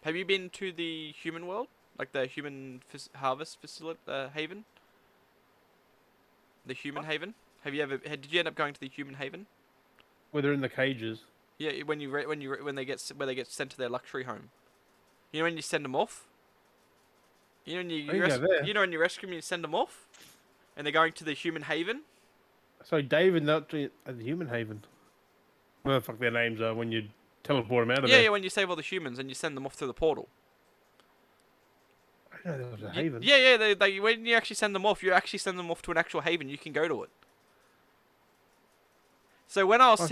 Have you been to the human world, like the human harvest facility, haven? The human What? haven? Have you ever? Did you end up going to the human haven? Where they're in the cages. Yeah, when they get where they get sent to their luxury home. You know when you send them off. You know when I didn't go there. you know when you rescue them, you send them off, and they're going to the human haven. So David, not the Human Haven. What the fuck their names are when you teleport them out of Yeah, there. yeah. When you save all the humans and you send them off through the portal. I didn't know there was a haven. Yeah, yeah. They when you actually send them off, you actually send them off to an actual haven. You can go to it. So when I was Must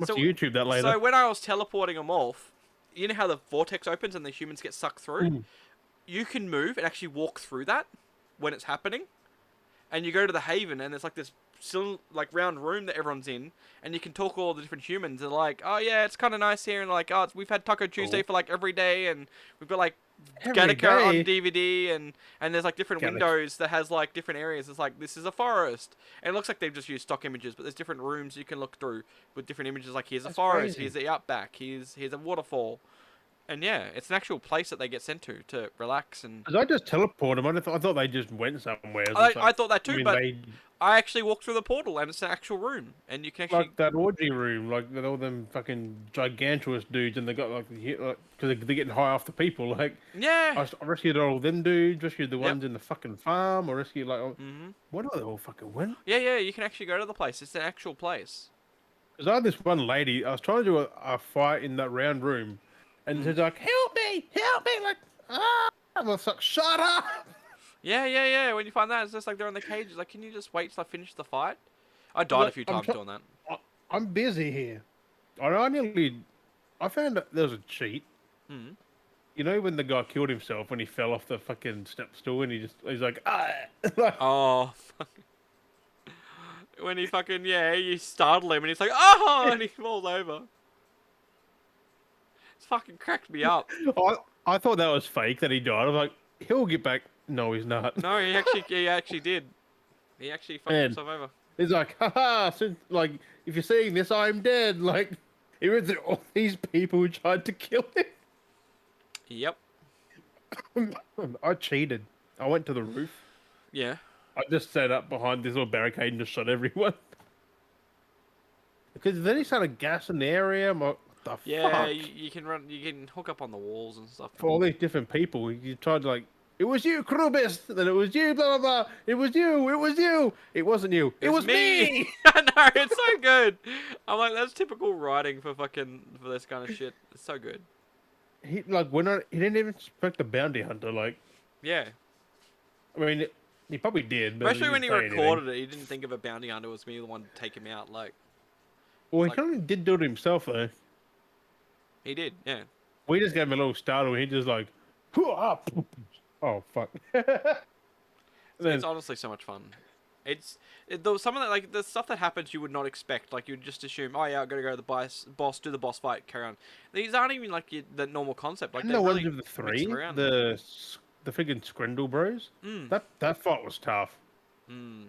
so- YouTube that later. so when I was teleporting them off, you know how the vortex opens and the humans get sucked through. Mm. You can move and actually walk through that. when it's happening. And you go to the Haven, and there's like this like round room that everyone's in, and you can talk to all the different humans. They're like, oh yeah, it's kind of nice here, and like, oh, we've had Taco Tuesday Oh, for like every day, and we've got like every Gattaca on day. DVD, and there's like different Gotta, windows that has like different areas. It's like this is a forest, and it looks like they've just used stock images, but there's different rooms you can look through with different images. Like here's a that's forest, crazy. here's the outback, here's a waterfall, and yeah, it's an actual place that they get sent to relax. And Because I just teleported them. I thought they just went somewhere. I It's I like, thought that I too, mean, but they I actually walked through the portal, and it's an actual room, and you can actually like that orgy room, like with all them fucking gigantuous dudes, and they got like, because they're getting high off the people. Like, yeah. I rescued all them dudes, rescued the Yep. ones in the fucking farm, or rescued like, Mhm. what are they all fucking went? Yeah, yeah. You can actually go to the place. It's an actual place. Because I had this one lady, I was trying to do a fight in that round room, and she's Mhm. like, help me, like, ah, I was like, shut up. Yeah, yeah, yeah. When you find that, it's just like they're in the cages. Like, can you just wait till I finish the fight? I I was died a like, few times doing that. I'm busy here. I found that there was a cheat. Mhm. You know when the guy killed himself when he fell off the fucking step stool and he's like, ah, like, Oh, fuck. When he fucking yeah, you startle him and he's like, oh, and he falls over. It's fucking cracked me up. I, I thought that was fake that he died. I was like, he'll get back. No, he's not. No, he actually did. He actually fucked And himself over. he's like, haha, since, like, if you're seeing this, I'm dead. Like, he went through all these people who tried to kill Yep. him. I cheated. I went to the roof. Yeah. I just sat up behind this little barricade and just shot everyone. Because then he started gassing the area. I'm like, what the Yeah, fuck? you can run. You can hook up on the walls and stuff. For all these different people, you tried to like, it was you, Krubis, then it was you, blah blah blah. It was you, it was you. It wasn't you. It It's was me. me. I know it's so good. I'm like that's typical writing for this kind of shit. It's so good. He like when I, he didn't even expect the bounty hunter. Like, Yeah. I mean, he probably did, but he Especially when didn't he say anything. recorded it, he didn't think of a bounty hunter was me the one to take him out. Like Well, it's he like kind of did do it himself though. he did. Yeah. We just gave him a little startle. And he just like, "Hoo-ah!" Oh fuck. And It's then honestly so much fun. Though some of that like the stuff that happens you would not expect. Like you would just assume, oh yeah, I gotta go to the boss, do the boss fight, carry on. These aren't even like the normal concept. Like and they the ones really of the mix it three, around. the friggin' Scrindle Bros. Mm. That fight was tough. Mm.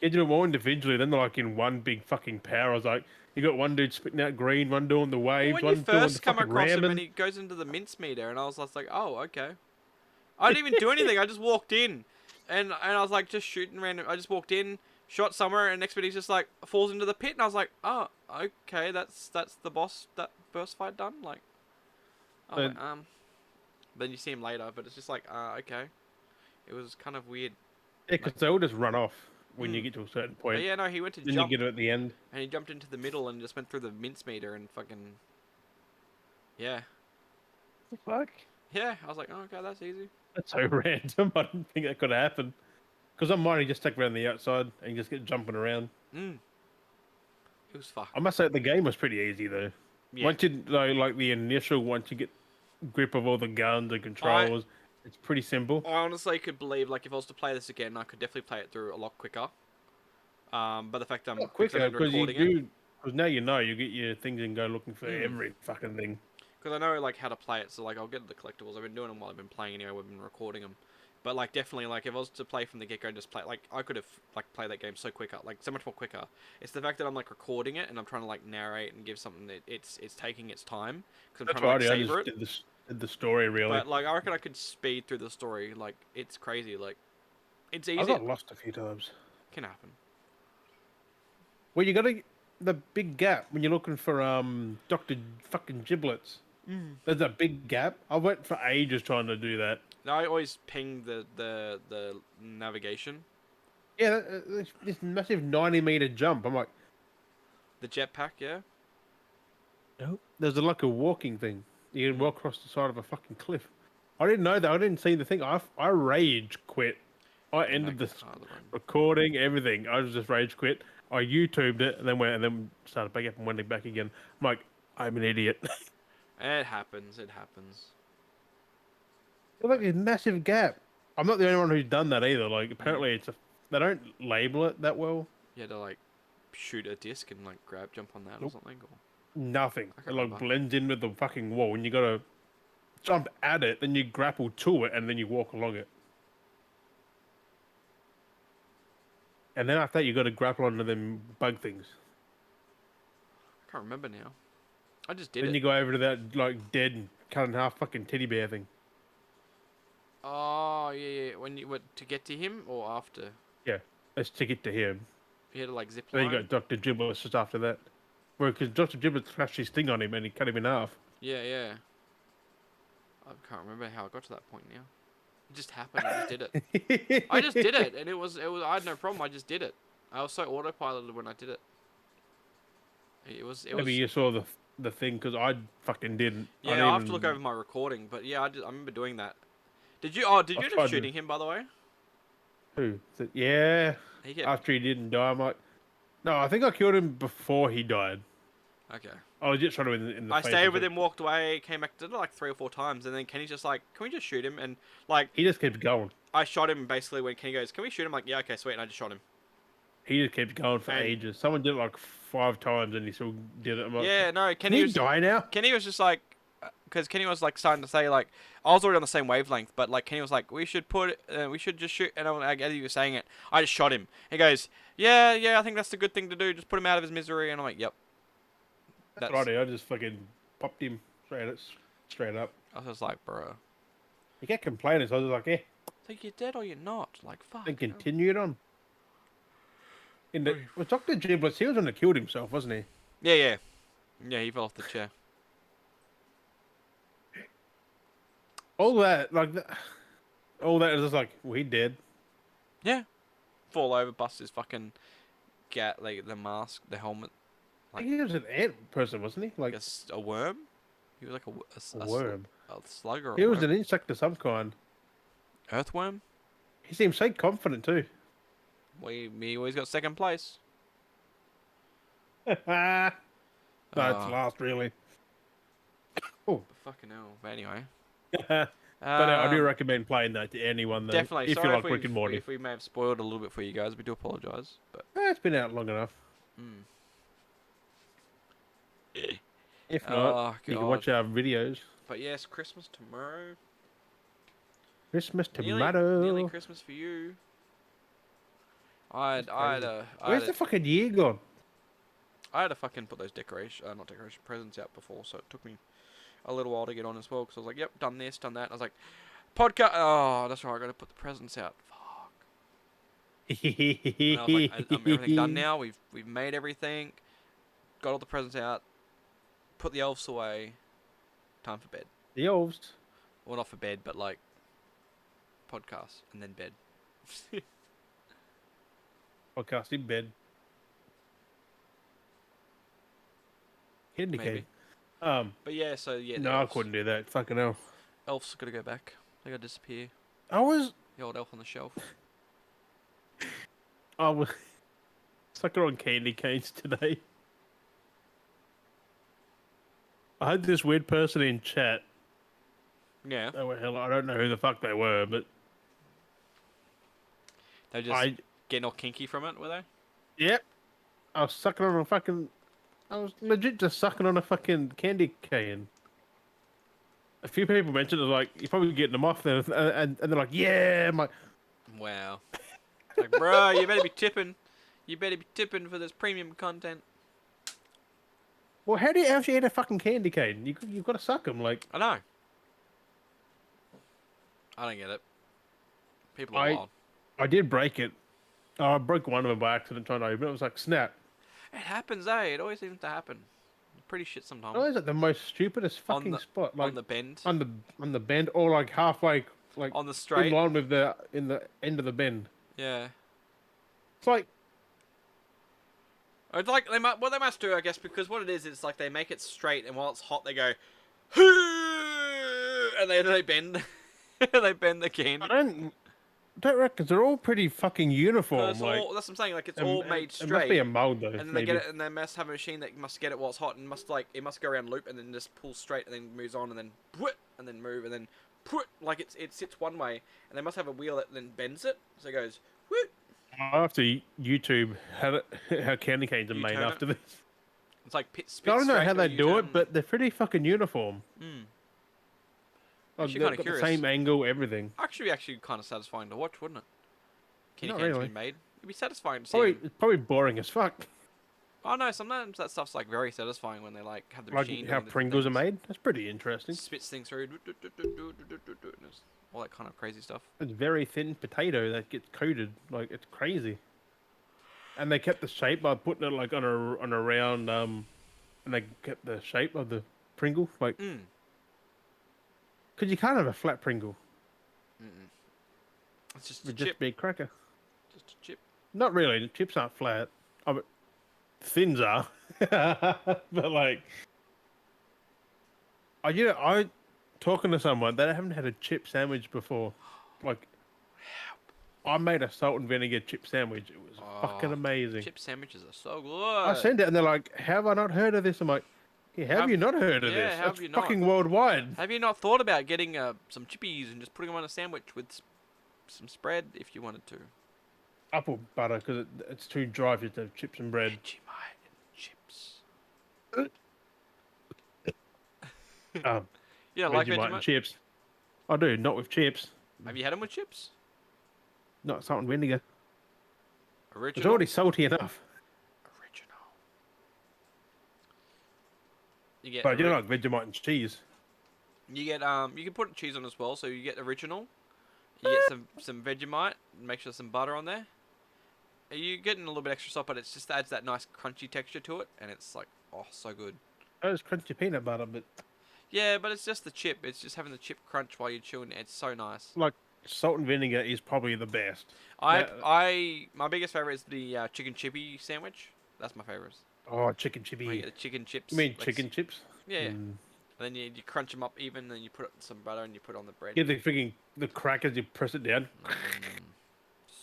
You do them all individually, then they're like in one big fucking power. I was like, you got one dude spitting out green, one doing the Well, waves, when you one doing the first come fucking across him and ramming. he goes into the mince meter, and I was just like, oh, okay. I didn't even do anything. I just walked in, and I was like just shooting random. I just walked in, shot somewhere, and next minute he's just like falls into the pit, and I was like, oh, okay, that's the boss fight done. Like, I was And like, Then you see him later, but it's just like, okay. It was kind of weird. yeah, Like, because they all just run off when you mm. get to a certain But point. yeah, no, he went to Then you jump, get it at the end. and he jumped into the middle and just went through the mince meter and fucking, yeah, Fuck. yeah. I was like, oh, okay, that's easy. That's so random. I didn't think that could happen. Because on mine, you just take around the outside and you just get jumping around. Mm. It was fucked. I must say the game was pretty easy though. Yeah. Once you like the initial, once you get grip of all the guns and controls, it's pretty simple. I honestly could believe, like, if I was to play this again, I could definitely play it through a lot quicker. But the fact Not because I've quicker been because you recording it, do. Because now you know you get your things and go looking for Mm. every fucking thing. because I know like how to play it, so like I'll get the collectibles. I've been doing them while I've been playing anyway. We've been recording them, but like definitely like if I was to play from the get go, just play like I could have like played that game so quicker, like so much more quicker. It's the fact that I'm like recording it and I'm trying to like narrate and give something that it's taking its time because I'm That's trying to right. like I savor just it. did the story really. But like I reckon I could speed through the story. Like it's crazy. Like it's I easy. got lost a few times. Can happen. Well, you got to the big gap when you're looking for Doctor fucking Giblets. There's a big gap. I went for ages trying to do that. Now I always ping the navigation, Yeah, this massive 90-meter jump. I'm like, the jetpack. Yeah. nope. There's like a walking thing. You can Mm. walk across the side of a fucking cliff. I didn't know that. I didn't see the thing. I rage quit. I ended Back the to part of the room. recording, everything. I just rage quit. I YouTubed it and then went and then started back up and went back again. I'm like, I'm an idiot. It happens. It happens. There's like a massive gap. I'm not the only one who's done that either. Like, Mm. apparently they don't label it that well. You had to like shoot a disc and like jump on that or Nope, something. Or nothing. I It can't like remember. blends in with the fucking wall, and you gotta jump at it, then you grapple to it, and then you walk along it. And then after that, you gotta grapple onto them bug things. I can't remember now. I just did Then it. you go over to that like dead, cut in half fucking teddy bear thing. Oh yeah, yeah. When you went to get to him or after, Yeah, let's take it to him. you had to like zip Then you line. got Doctor Giblets just after that. Well, because Doctor Giblets crashed his thing on him and he cut him in half. Yeah, yeah. I can't remember how I got to that point now. It just happened. I just did it. I just did it, and it was. I had no problem. I just did it. I was so autopiloted when I did it. It Maybe was. you saw the thing because I fucking didn't. I Yeah, I didn't have to look over even. my recording, but yeah, I remember doing that. Did you? Oh, did I you end up tried to. shooting him by the way? Who? Yeah. He kept. After he didn't die, I'm like, no, I think I killed him before he died. Okay. I was just shot him in the I face. I stayed was with like, him, walked away, came back, did it like 3 or 4 times, and then Kenny's just like, "Can we just shoot him?" And like, he just kept going. I shot him basically when Kenny goes, "Can we shoot him?" Like, yeah, okay, sweet, and I just shot him. He just kept going for And ages. Someone did it like 5 times and he still did it. I'm like, yeah, no, can he die now? Kenny was just like, because Kenny was like starting to say like, I was already on the same wavelength, but like Kenny was like, we should just shoot, and like, as he was saying it, I just shot him. He goes, yeah, yeah, I think that's the good thing to do, just put him out of his misery, and I'm like, yep, That's what I that's. did. I just fucking popped him straight up. I was just like, bro, He kept complaining, so I was like, yeah, think you're dead or you're not, like, and fuck, you know. continued on. In the well, Doctor Giblets, he was one that killed himself, wasn't he? Yeah, yeah, yeah, he fell off the chair. All that, all that is just like, well, he dead. Yeah, fall over, bust his fucking like the mask, the helmet, I like think he was an ant person, wasn't he? Like a worm. He was like a worm. a slug or a He was worm. an insect of some kind. Earthworm. He seemed so confident too. We always got second place. No, it's Oh, last really. Oh, fucking hell. But anyway, but I do um, recommend playing that to anyone though, definitely. if you Sorry like Rick and Morty. if we may have spoiled a little bit for you guys. We do apologize, but It's been out long enough. mm. If not, Oh you can god. watch our videos. But yes, Christmas tomorrow. Christmas Nearly tomato. Christmas for you. That's crazy. I Where's the fucking year gone? had to fucking put those not decoration, presents out before, so it took me a little while to get on as well, because I was like, yep, done this, done that. I was like, podcast, oh, that's right, I gotta put the presents out. Fuck. And I was like, everything done now, we've made everything, got all the presents out, put the elves away, time for bed. The elves. Well, not for bed, but like, podcast, and then bed. Podcast in bed. Candy Maybe. cane. But yeah, so yeah, the No, I elves. couldn't do that. Fucking hell. Elves gotta go back. They gotta disappear. I was The old elf on the shelf. I was sucking on candy canes today. I had this weird person in chat. Yeah. They were hell. I don't know who the fuck they were, but They just getting all kinky from it, were they? yep. I was sucking on a fucking. I was legit just sucking on a fucking candy cane. A few people mentioned it, like you're probably getting them off there, and they're like, yeah. I'm like, Wow. Like, bro, you better be tipping. You better be tipping for this premium content. well, how do you actually eat a fucking candy cane? You've got to suck them. Like I know. I don't get it. People are wild. I did break it. Oh, I broke one of them by accident trying to open it. It was like snap. It happens, eh? It always seems to happen. Pretty shit sometimes. Oh, is it the most stupidest On fucking the spot? Like on the bend, on the bend, or like halfway, like on the in straight. line with in the end of the bend. Yeah. It's like It's like what they must do, I guess, because what it is, it's like they make it straight, and while it's hot, they go, and they bend, they bend the cane. I don't reckon they're all pretty fucking uniform. That's Like all. That's what I'm saying. Like it's all made it must be straight. a mold though. And then maybe. they get it, and they must have a machine that must get it while it's hot, and must go around loop, and then just pull straight, and then moves on, and then move, and then like it sits one way, and they must have a wheel that then bends it, so it goes whoop. I have to YouTube how candy canes are You made turn it. after this. It's like I spit don't know straight how to a they do it, U-turn. but they're pretty fucking uniform. Hmm. Like Actually, they've kind of got the curious. same angle, everything. Actually, kind of satisfying to watch, wouldn't it? Candy Not canes really. being made. It'd be satisfying to see Probably them. it's probably boring as fuck. Oh no, sometimes that stuff's like very satisfying when they like have the machine Like how doing different Pringles are things. made. That's pretty interesting. Spits things through, all that kind of crazy stuff. It's very thin potato that gets coated. Like it's crazy. And they kept the shape by putting it like on a round and they kept the shape of the Pringle. Like, Mm. cause you can't have a flat Pringle. Mm-mm. It's just a It'd just chip. be a cracker. Just a chip. Not really. The chips aren't flat. Oh, but thins are. But like, I talking to someone that haven't had a chip sandwich before. Like, I made a salt and vinegar chip sandwich. It was fucking Oh, amazing. chip sandwiches are so I good. sent it and they're like, "Have I not heard of this?" I'm like, "Yeah, have you not heard of Yeah, this? how That's have you not? fucking worldwide." Have you not thought about getting some chippies and just putting them on a sandwich with some spread if you wanted to? Apple butter because it's too dry for you to have chips and bread. Vegemite and chips. Um, Yeah, like Vegemite and Vegemite. chips. I do, not with chips. Have you had them with chips? Not salt and vinegar. It's Original. already salty enough. Original. You get But I do like Vegemite and cheese. you can put cheese on as well. So you get original. You get some Vegemite. Make sure there's some butter on there. You're getting a little bit extra salt, but it just adds that nice crunchy texture to it, and it's like oh so good. There's crunchy peanut butter, but Yeah, but it's just the chip. It's just having the chip crunch while you're chewing it. It's so nice. like salt and vinegar is probably the best. My biggest favorite is the chicken chippy sandwich. That's my favorite. Oh, chicken Where you chippy. get the chicken chips. You mean Like, chicken chips? yeah, yeah. Mm. And then you crunch them up even, and you put some butter and you put it on the bread. Get the freaking the crackers. You press it down. Mm,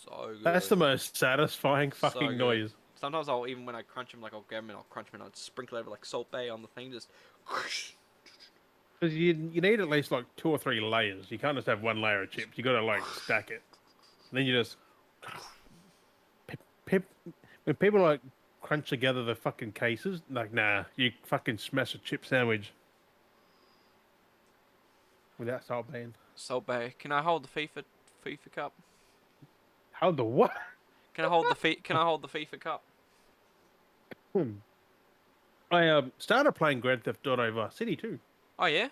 so That's the good. most satisfying So fucking good. noise. Sometimes I'll even when I crunch them, like I'll get them and I'll crunch them and I'll sprinkle over like Salt Bay on the thing, just. Because you need at least like 2 or 3 layers. You can't just have one layer of chips. You got to like stack it. And then you just when people like crunch together the fucking cases, like nah, you fucking smash a chip sandwich without salt being. Salt Bay. Can I hold the FIFA cup? How the what? Can I hold the Can I hold the FIFA cup? I started playing Grand Theft Auto Vice City too. Oh yeah.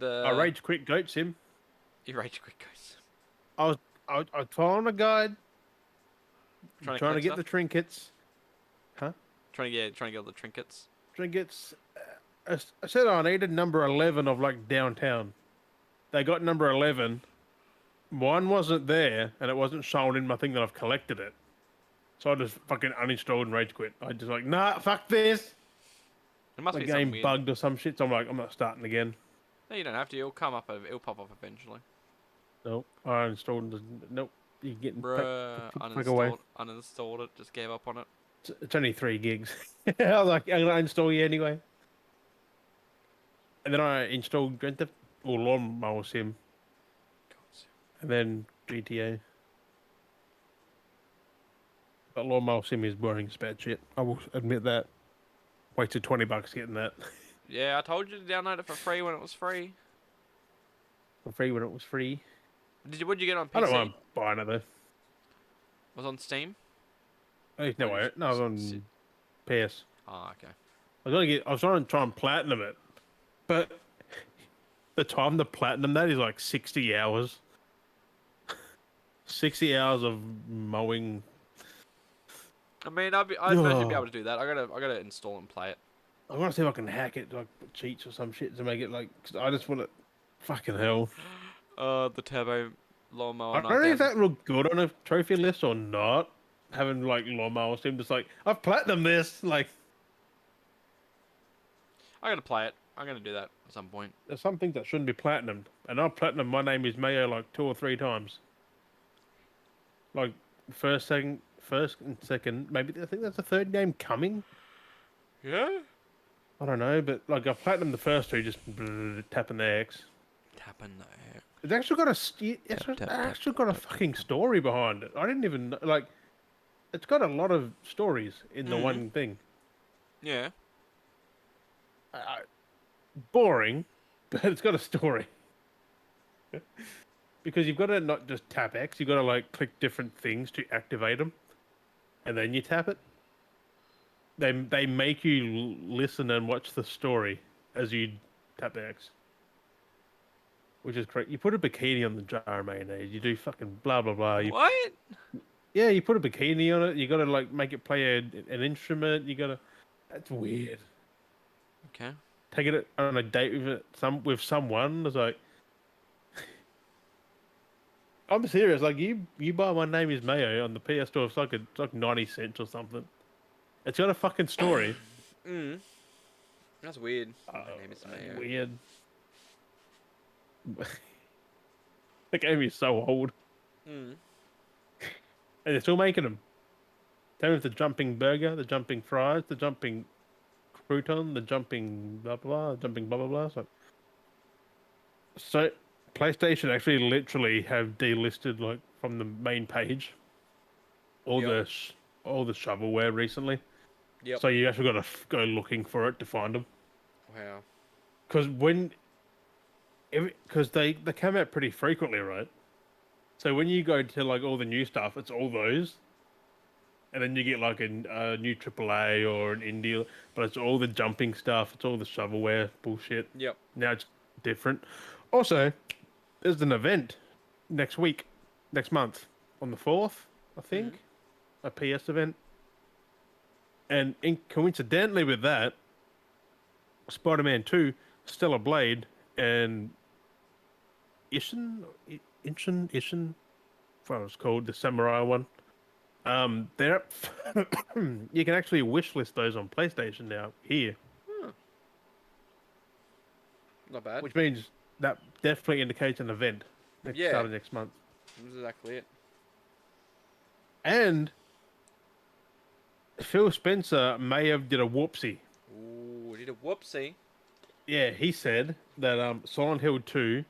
I The rage quit goat sim. you rage quick goes. I was following a guide, Trying to trying to collect get stuff? the trinkets. Huh? Trying to get all the trinkets. Trinkets. I said I needed number 11 of like downtown. They got number 11. One wasn't there, and it wasn't shown in my thing that I've collected it. So I just fucking uninstalled and rage quit. I just like, nah, fuck this. It must The be something game weird. bugged or some shit. So I'm like, I'm not starting again. No, you don't have to. It'll come up. It'll pop up eventually. Nope. I uninstalled and just, nope. You're getting Bruh, fuck away. uninstalled it. Just gave up on it. It's only 3 gigs. I was like, I'm gonna uninstall you anyway. And then I installed Grand Theft or Lawnmower Sim, and then GTA. But Lawnmower Sim is boring as bad shit. I will admit that. Wasted $20 getting that Yeah, I told you to download it for free when it was free. for free when it was free. What'd you get on I don't PC? mind buying it though. Was on Steam. No way. No, I was on PS. Oh, okay. I was trying to platinum it, but the time to platinum that is like 60 hours. 60 hours of mowing. I mean, I'd imagine be able to do that. I gotta install and play it. I want to see if I can hack it, like put cheats or some shit to make it like. Cause I just want it. Fucking hell. The turbo lawnmower. I don't know if 9000. that looked good on a trophy list or not. Having like lawnmower sim, just like I've platinum this. Like I gotta play it. I'm gonna do that at some point. there's some things that shouldn't be platinumed, and I've platinumed My Name Is Mayo like 2 or 3 times. Like first and second. Maybe I think that's the third game coming. Yeah. I don't know, but like I platinumed the first 2 just tapping the X. tapping though. It's actually got actually got a fucking story behind it. I didn't even like. It's got a lot of stories in the Mm. one thing. Yeah. Uh, Boring, but it's got a story. Because you've got to not just tap X, you've got to like click different things to activate them, and then you tap it. They make you listen and watch the story as you tap X, which is correct. You put a bikini on the jar of mayonnaise. You do fucking blah blah blah. What? Yeah, you put a bikini on it. You got to like make it play an instrument. You got to. That's weird. Okay. Taking it on a date with someone. It's like I'm serious. Like you buy My Name Is Mayo on the PS Store. It's like 90 cents or something. It's got a fucking story. Mm. That's weird. Oh, My name is that's Mayo. weird. The game is so old, Mm. and they're still making them. Same with the jumping burger, the jumping fries, the jumping crouton, the jumping blah blah, jumping blah blah blah. So PlayStation actually literally have delisted like from the main page all Yep. all the shovelware recently. Yep. So you actually got to go looking for it to find them. Wow. Because because they come out pretty frequently, right? So when you go to like all the new stuff, it's all those, and then you get like a new AAA or an indie, but it's all the jumping stuff, it's all the shovelware bullshit. Yep. Now it's different. Also, there's an event next month, on the 4th, I Mm. think, a PS event, and coincidentally with that, Spider-Man 2, Stellar Blade, and Ishin, what it was called, the samurai one. They're you can actually wishlist those on PlayStation now here, Huh. Not bad. which means that definitely indicates an event Yeah. start of next month. That's exactly it. And Phil Spencer may have did a whoopsie. Ooh, did a whoopsie. Yeah, he said that Silent Hill 2,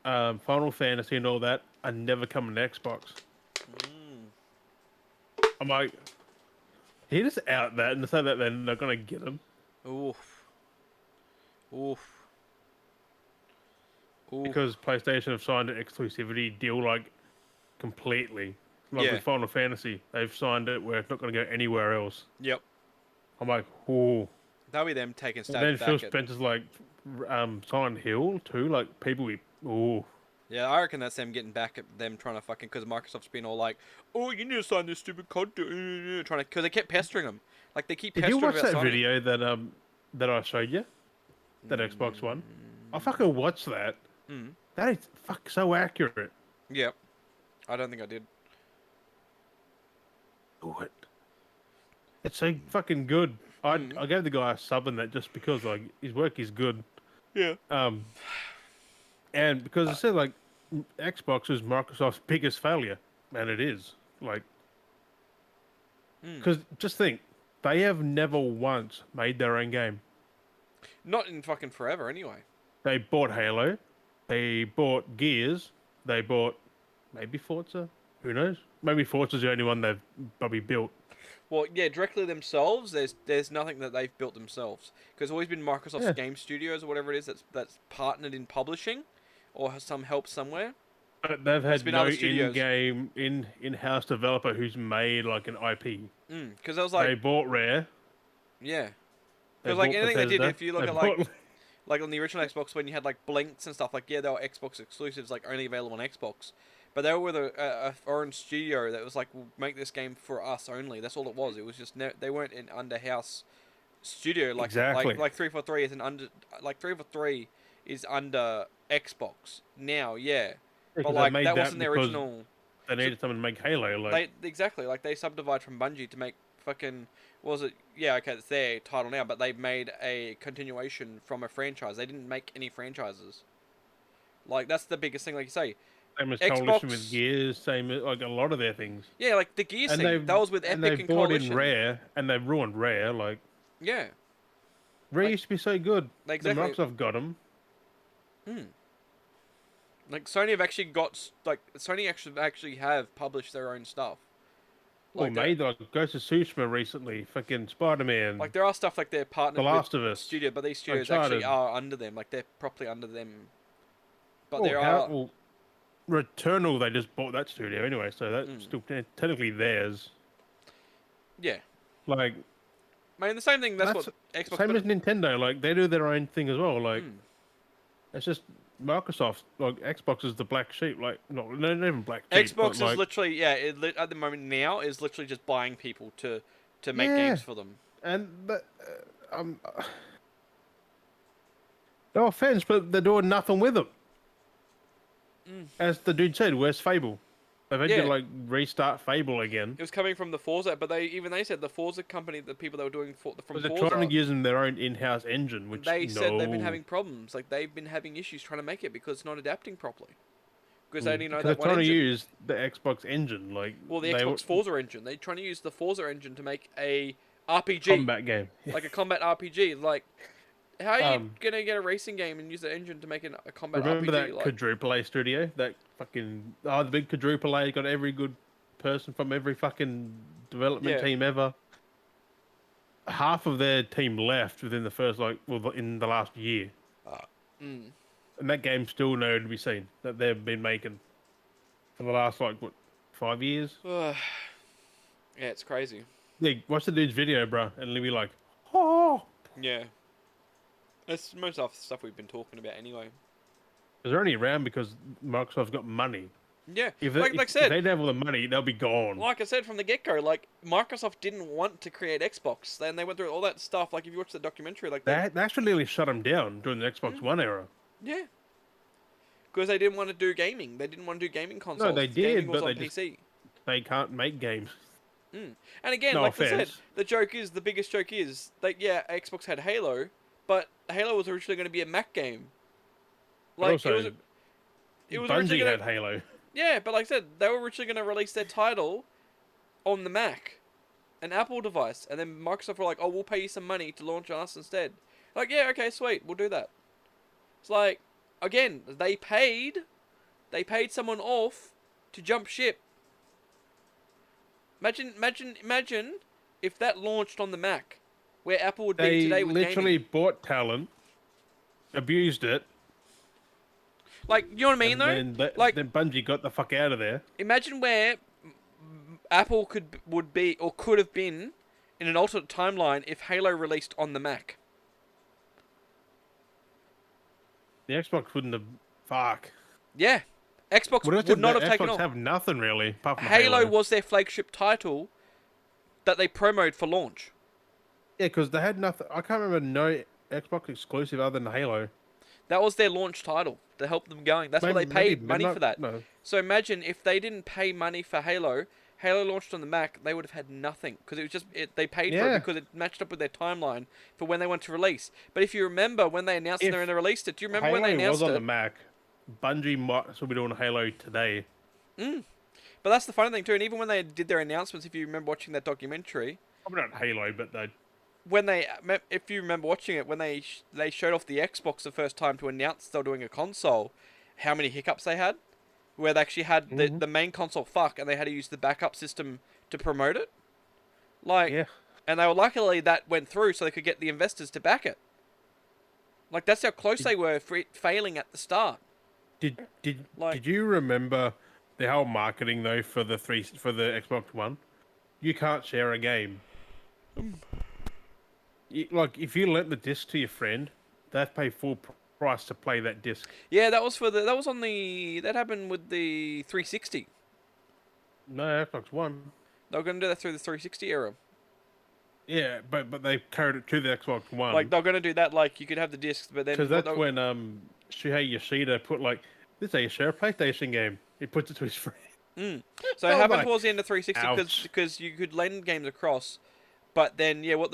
Final Fantasy, and all that are never coming to Xbox. Mm. I'm like, he just out that and say that they're not gonna get them. Oof. Oof. Oof. Because PlayStation have signed an exclusivity deal like completely. Like Yeah. with Final Fantasy, they've signed it where it's not going to go anywhere else. Yep. I'm like, whoa. That'll be them taking And stabs then Phil back at. Spencer's like, Silent Hill too. Like people, ooh. Yeah, I reckon that's them getting back at them trying to fucking because Microsoft's been all like, oh, you need to sign this stupid contract, trying to because they kept pestering them. Like they keep Did pestering you watch about that signing. video that I showed you? That Xbox One. I fucking watched that. Mm. That is so accurate. Yep. I don't think I did. What? It's so fucking good. I gave the guy a sub in that just because like his work is good. Yeah. And because I said like Xbox is Microsoft's biggest failure, and it is like because just think they have never once made their own game. Not in fucking forever, anyway. They bought Halo, they bought Gears, they bought maybe Forza. Who knows? Maybe Forza's the only one they've probably built. Well, yeah, directly themselves. There's nothing that they've built themselves because it's always been Microsoft's Yeah. game studios or whatever it is that's partnered in publishing, or has some help somewhere. But they've There's had been no other studios. in-game in-house developer who's made like an IP. Because I was They like, bought Rare. yeah, They because like bought anything they did, Bethesda, if you look they at like bought- like on the original Xbox when you had like Blinks and stuff, like yeah, they were Xbox exclusives, like only available on Xbox. But they were with a foreign studio that was like, we'll make this game for us only. That's all it was. It was just they weren't an under-house studio like Exactly. like 343 is an under like 343 is under Xbox now, yeah. But 'cause they like made that that wasn't their because original. they needed someone to make Halo. Like They exactly like they subdivide from Bungie to make fucking what was it? Yeah, okay, it's their title now, but they made a continuation from a franchise. They didn't make any franchises. Like that's the biggest thing, like you say. same as Xbox- Coalition with Gears, same as like a lot of their things. Yeah, like the Gears And thing. That was with and Epic they've and bought Coalition. in Rare, and they've ruined Rare. Like Yeah. Rare Like- used to be so good. Exactly. The Microsoft got them. Like Sony have actually got Sony actually have published their own stuff. Well, Like that, made like Ghost of Tsushima recently, fucking Spider-Man, like there are stuff like they're The partnered with Last of Us, studio, but these studios actually Uncharted. are under them. Like they're properly under them. But Oh, there are. well, Returnal, they just bought that studio anyway, so that's Mm, still technically theirs. yeah, Like, I mean the same thing. That's that's what Xbox. same But as Nintendo. Like, they do their own thing as well. Like, mm, it's just Microsoft. Like, Xbox is the black sheep. Like, not even black sheep, but Xbox is like, literally at the moment now is literally just buying people to make yeah. games for them. And no offense, but they're doing nothing with them. Mm. As the dude said, where's Fable? They've had Yeah. to like restart Fable again. It was coming from the Forza, but they said the Forza company, the people that were doing from Because they're Forza, trying to use them their own in-house engine, which they said they've been no. having problems. Like they've been having issues trying to make it because it's not adapting properly. Because they didn't know Because they're that one trying to engine. use the Xbox engine, like Well, the Xbox Forza engine. They're trying to use the Forza engine to make a RPG, combat game. like a combat RPG. Like, how are you Um, gonna get a racing game and use the engine to make a combat Remember RPG? that Like, quadruple A studio? That fucking the big quadruple A got every good person from every fucking development Yeah. team ever. Half of their team left within the first in the last year, mm, and that game's still nowhere to be seen that they've been making for the last 5 years. yeah, it's crazy. Yeah, watch the dude's video, bro, and he'll be like, "Oh." Yeah, it's most of the stuff we've been talking about anyway. They're only around because Microsoft's got money. Yeah, If like I if said, they didn't have all the money, they'll be gone. like I said from the get go, like Microsoft didn't want to create Xbox, and they went through all that stuff. Like if you watch the documentary, like They actually nearly shut them down during the Xbox One era. yeah, because they didn't want to do gaming. They didn't want to do gaming consoles. they Gaming did, was but on they PC. They can't make games. And again, No like I said, offense. the biggest joke is like Xbox had Halo, but Halo was originally going to be a Mac game. But Like also, it was originally Bungie going had to Halo. yeah, but like I said, they were originally going to release their title on the Mac, an Apple device, and then Microsoft were like, "Oh, we'll pay you some money to launch on us instead." Like, yeah, okay, sweet, we'll do that. It's like, again, they paid someone off to jump ship. Imagine if that launched on the Mac, where Apple would be They today with literally gaming. bought talent, abused it, Like, you know what I mean, and though? Like, then Bungie got the fuck out of there. imagine where Apple would be or could have been in an alternate timeline if Halo released on the Mac. The Xbox wouldn't have. Fuck. Yeah, Xbox What else would did not the have taken Xbox off. have nothing really, apart from Halo was their flagship title that they promoted for launch. Yeah, because they had nothing. I can't remember no Xbox exclusive other than Halo. That was their launch title to help them going. That's why they paid money for that. No. So imagine if they didn't pay money for Halo, Halo launched on the Mac, they would have had nothing because it was just they paid for Yeah. it because it matched up with their timeline for when they want to release. But if you remember when they announced it and they released it, do you remember Halo when they announced was on it? the Mac. Bungie might still be doing Halo today. But that's the funny thing too. And even when they did their announcements, if you remember watching that documentary, Probably not Halo, but they. if you remember watching it, when they showed off the Xbox the first time to announce they were doing a console, how many hiccups they had, where they actually had the main console fuck, and they had to use the backup system to promote it. Like, Yeah. and they were luckily that went through, so they could get the investors to back it. Like that's how close they were for it failing at the start. Did you remember the whole marketing though for the Xbox One? You can't share a game. Like if you lent the disc to your friend, they have to pay full price to play that disc. Yeah, that was that happened with the 360. No, Xbox One. They were going to do that through the 360 era. Yeah, but they carried it to the Xbox One. Like, they're going to do that, like, you could have the discs, but then... Because that's when Shuhei Yoshida put like, this ain't share a PlayStation game. He puts it to his friend. So it Oh, happened like, towards the end of 360 ouch. because you could lend games across, but then, yeah, what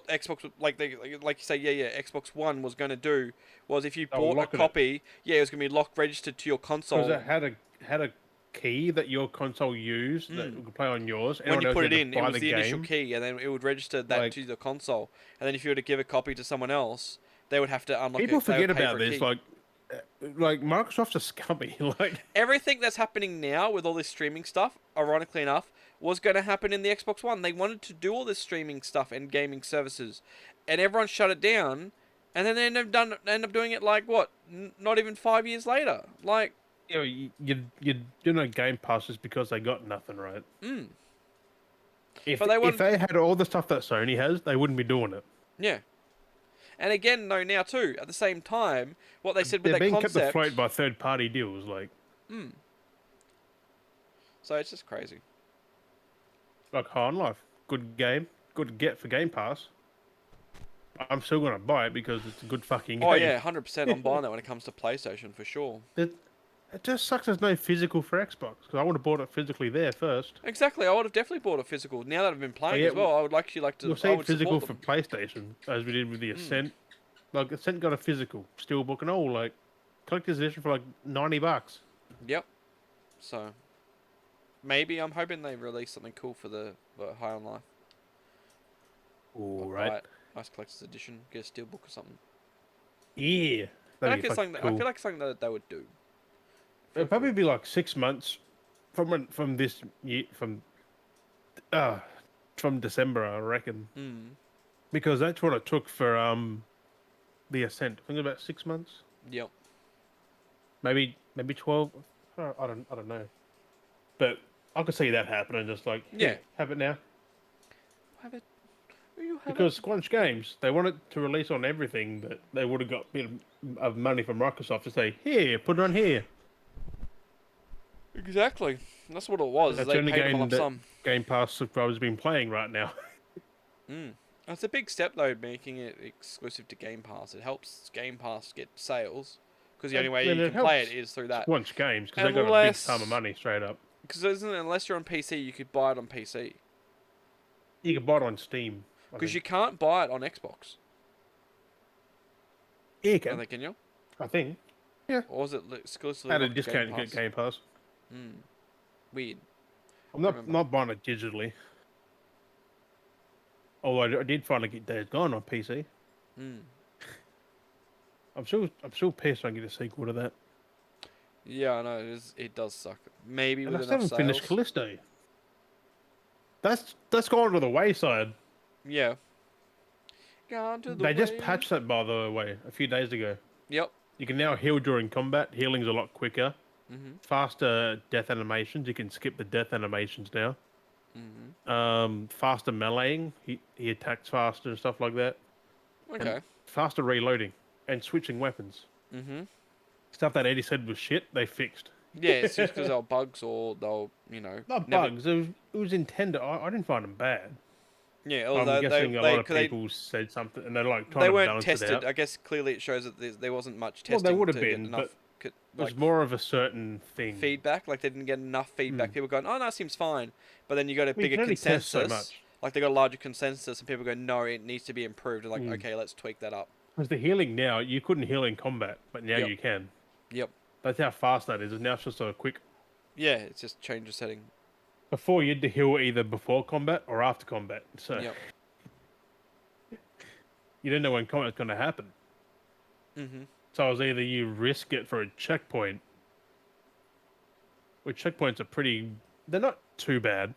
Xbox, like you say, Xbox One was going to do was if you They were bought a locking it. copy, it was going to be registered to your console. Because it had a key that your console used that you could play on yours. When Everyone you else put had it to in, it buy was the the initial game. key, and then it would register that Like- to the console. And then if you were to give a copy to someone else, they would have to unlock it. People they would forget pay about for a this. key. Like like Microsoft's a scummy. Like, Everything that's happening now with all this streaming stuff, ironically enough, was going to happen in the Xbox One. They wanted to do all this streaming stuff and gaming services, and everyone shut it down. And then they end up doing it like what? Not even 5 years later. Like, you know, you do no Game Pass just because they got nothing, right? mm. If But they if wanted, they had all the stuff that Sony has, they wouldn't be doing it. yeah. And again, though, now too, at the same time, what they said with They're that being kept concept. afloat by third-party deals, like Mm. So it's just crazy. High on Life. Good game, good get for Game Pass. I'm still gonna buy it because it's a good fucking game. Oh yeah, 100%. I'm buying that when it comes to PlayStation for sure. It just sucks there's no physical for Xbox because I would have bought it physically there first. Exactly. I would have definitely bought a physical. Now that I've been playing yeah, as well, I would actually like to. We'll I see would physical support for them. PlayStation as we did with the Ascent. Like Ascent got a physical steelbook and all, like collector's edition for like $90. Yep. So maybe I'm hoping they release something cool for the High on Life. All Like, right. buy it, nice collector's edition, get a steelbook or something. Yeah. I feel That'd like be it's fucking something. cool. I feel like something that they would do. It'll probably be like 6 months from this year from December, I reckon, Mm. because that's what it took for the Ascent. I think about 6 months, Yep. maybe 12. I don't know, but I could see that happening. Just like Yeah. have it now Have it. You have because Squanch Games they wanted to release on everything, but they would have got a bit of money from Microsoft to say here, put it on here. it. Exactly. That's what it was. That's They the only paid them a game lump that sum. Game Pass subscribers have been playing right now. Mm. It's a big step though, making it exclusive to Game Pass. It helps Game Pass get sales because the only way And you it can play it helps is through that. Squanch Games because they got a big sum of money straight up. Because unless you're on PC, you could buy it on PC. You can buy it on Steam. Because you can't buy it on Xbox. Yeah, you I can. think, can you? I think. Or is it exclusively At a on discount, Game you get Pass? Game Pass. Mm. Weird. I'm not Remember. not buying it digitally. Although I did finally get Days Gone on PC. Mm. I'm still pissed I don't get a sequel to that. Yeah, I know it does suck. Maybe And I with still enough haven't finished sales. Callisto. That's gone to the wayside. Yeah. Gone to the They just way. patched that, by the way, a few days ago. Yep. You can now heal during combat. Healing's a lot quicker. Mhm. Faster death animations. You can skip the death animations now. Mhm. Faster meleeing. He attacks faster and stuff like that. Okay. Faster reloading and switching weapons. Mhm. Stuff that Eddie said was shit, they fixed. Yeah, it's just because they'll bugs or they'll Not never. bugs. It was intended. I didn't find them bad. Yeah, I'm although guessing a lot of 'cause they people said something, and they're like trying they to weren't balance tested. it out. I guess clearly it shows that there wasn't much Well, testing they would have to been, get enough It was like more of a certain thing. feedback. Like they didn't get enough feedback. Mm. People going, "Oh, no, that seems fine," but then you got a Well, you bigger can only test so consensus. much. Like they got a larger consensus, and people go, "No, it needs to be improved." And like, Mm. okay, let's tweak that up. Because the healing now, you couldn't heal in combat, but now Yep. you can. Yep. That's how fast that is. And now it's just a quick. Yeah, it's just change the setting. Before you had to heal either before combat or after combat, so Yep. you didn't know when combat's going to happen. Mhm. So it was either you risk it for a checkpoint, which checkpoints are pretty. They're not too bad,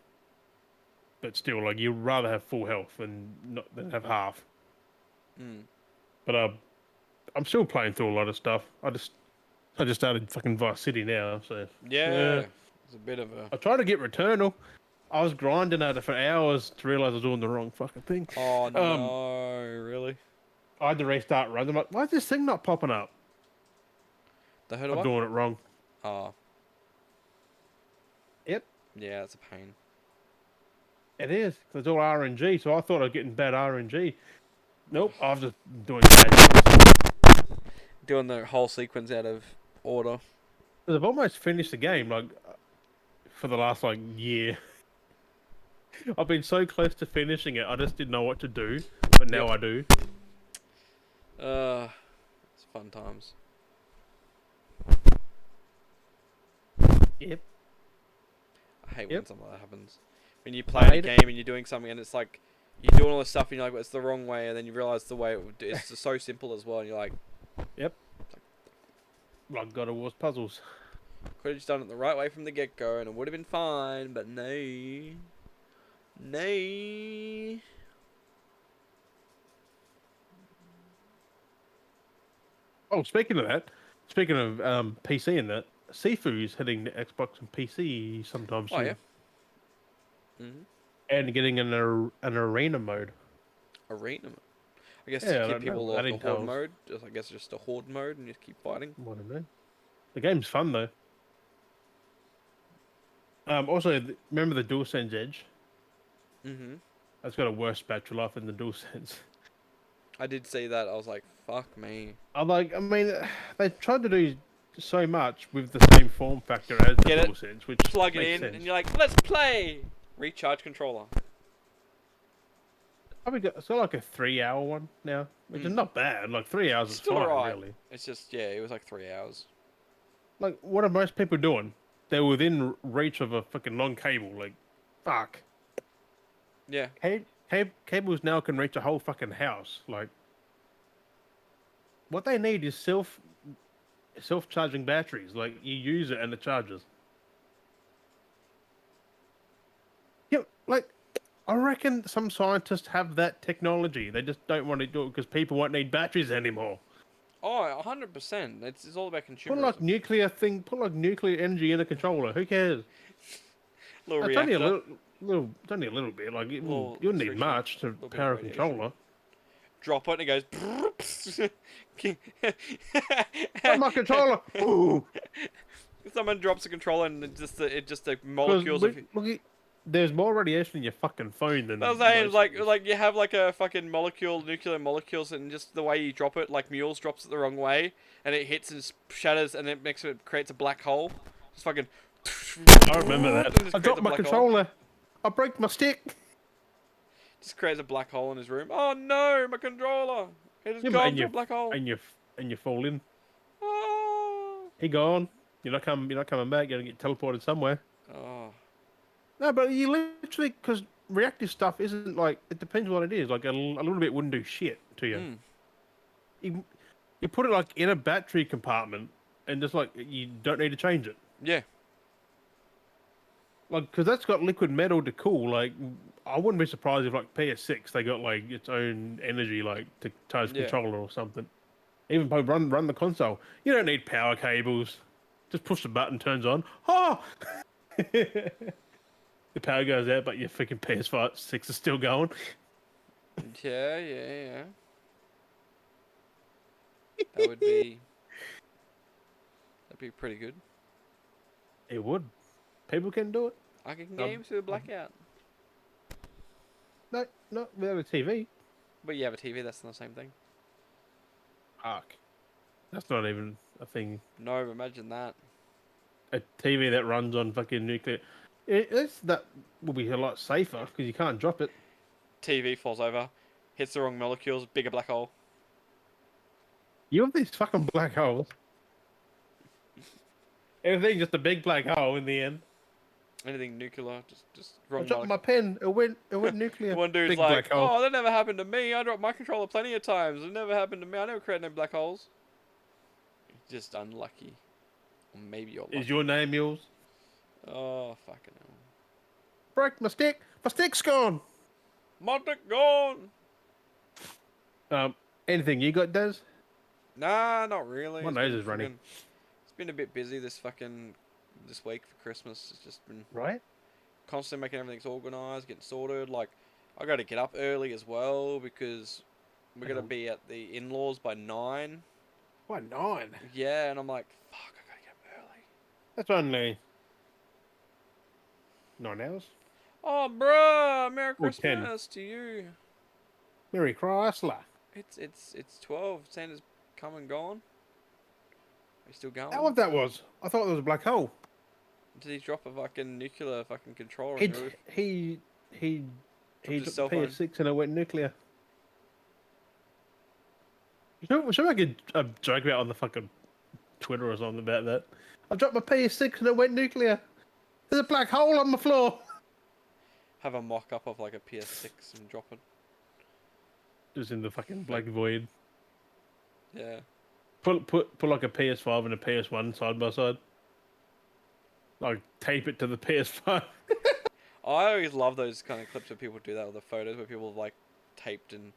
but still, like you'd rather have full health than have half. Mm. But I'm still playing through a lot of stuff. I just started fucking Vice City now, so Yeah. It's a bit of a. I tried to get Returnal. I was grinding at it for hours to realize I was doing the wrong fucking thing. Oh no! Really? I had to restart runs. I'm like, why is this thing not popping up? The heard of I'm what? doing it wrong. Oh. Yep. Yeah, it's a pain. It is, 'cause it's all RNG, so I thought I was getting bad RNG. Nope, I was just doing bad. Doing the whole sequence out of order. Because I've almost finished the game, like, for the last, like, year. I've been so close to finishing it, I just didn't know what to do, but now I do. It's fun times. Yep. I hate when Yep. something like that happens. When you play a hate game and you're doing something and it's like you're doing all this stuff and you're like, well, it's the wrong way, and then you realize the way it's just so simple as well, and you're like, Yep. Like God of War's puzzles. Could have just done it the right way from the get go, and it would have been fine. But no, no. Oh, speaking of that, speaking of PC and that, Sifu's heading to Xbox and PC sometime Oh yeah. soon, Mhm. and getting an arena mode. Arena. I guess to Yeah, I keep don't know people what that like a horde entails. mode. Just I guess just a horde mode, and just keep fighting. I don't know. The game's fun though. Also, remember the DualSense Edge? Mhm. That's got a worse battery life than the DualSense. I did see that. I was like, fuck me. I mean, they tried to do so much with the same form factor as the Get it? DualSense, which Plug it makes in, and sense. you're like, let's play. Recharge controller. It's got like a 3 hour one now, which is Mm. not bad. Like 3 hours is Still fine, alright. really. It's just yeah, it was like 3 hours. Like, what are most people doing? They're within reach of a fucking long cable. Like, fuck. Yeah. Cables now can reach a whole fucking house. Like, what they need is self charging batteries. Like, you use it and it charges. Yeah, like I reckon some scientists have that technology. They just don't want to do it because people won't need batteries anymore. Oh, 100%. It's all about Put like consumerism. put like nuclear energy in a controller. Who cares? Little It's only a reactor, it's only a little bit. Like little you wouldn't need restriction, much to little bit of power a radiation. controller. Drop it and it goes. Not my controller. Ooh, Someone drops a controller and it just the because molecules of. there's more radiation in your fucking phone I was than saying most things. like you have like a fucking nuclear molecules, and just the way you drop it, like mules drops it the wrong way, and it hits and shatters, and it creates a black hole. Just fucking. I remember that. And just I creates dropped a my black hole. controller. I broke my stick. Just creates a black hole in his room. Oh no, my controller! It has Yeah, gone to a black hole. and you and you fall in. Oh. He gone. You're not coming back. You're gonna get teleported somewhere. Oh. No, but you literally because reactive stuff isn't like it depends what it is. Like a little bit wouldn't do shit to you. Mm. You you put it like in a battery compartment and just like you don't need to change it. Yeah. Like because that's got liquid metal to cool. Like I wouldn't be surprised if like PS6 they got like its own energy like to charge Yeah. controller or something. Even probably run the console. You don't need power cables. Just push the button, turns on. Oh. The power goes out, but your freaking PS5 6 is still going. Yeah. Yeah. Yeah. That would be. That'd be pretty good. It would. People can do it. I can Um, games through the blackout. no, not without a TV. But you have a TV. That's not the same thing. Fuck. That's not even a thing. No, imagine that. A TV that runs on fucking nuclear. That will be a lot safer because you can't drop it. TV falls over, hits the wrong molecules, bigger black hole. You have these fucking black holes. Everything's just a big black hole in the end. Anything nuclear, just I wrong dropped my molecule. pen. It went nuclear. One dude's Big like, black hole. "Oh, that never happened to me. I dropped my controller plenty of times. It never happened to me. I never created no black holes." Just unlucky. Or maybe you're lucky. Is your name yours? Oh, fucking hell. Break my stick. My stick's gone. My dick gone. Um, anything you got, Des? Nah, not really. My It's nose been is running. It's been a bit busy this week for Christmas. It's just been Right? constantly making everything organised, getting sorted. Like, I got to get up early as well because we're gonna be at the in-laws by 9. Why 9? Yeah, and I'm like, fuck, I gotta get up early. That's only 9 hours. Oh, bruh, Merry Or 10. Christmas to you. Merry Chrysler. It's 12. Santa's come and gone. Are you still going? How what that was? I thought there was a black hole. Did he drop a fucking nuclear fucking controller on He your roof? he Dropped his took cell the phone. PS6 and it went nuclear. Should I make a joke about on the fucking Twitter or something about that? I dropped my PS6 and it went nuclear. There's a black hole on the floor. Have a mock-up of like a PS6 and drop it. Just in the fucking black void. Yeah. Put like a PS5 and a PS1 side by side. Like tape it to the PS5. I always love those kind of clips where people do that with the photos where people have like taped and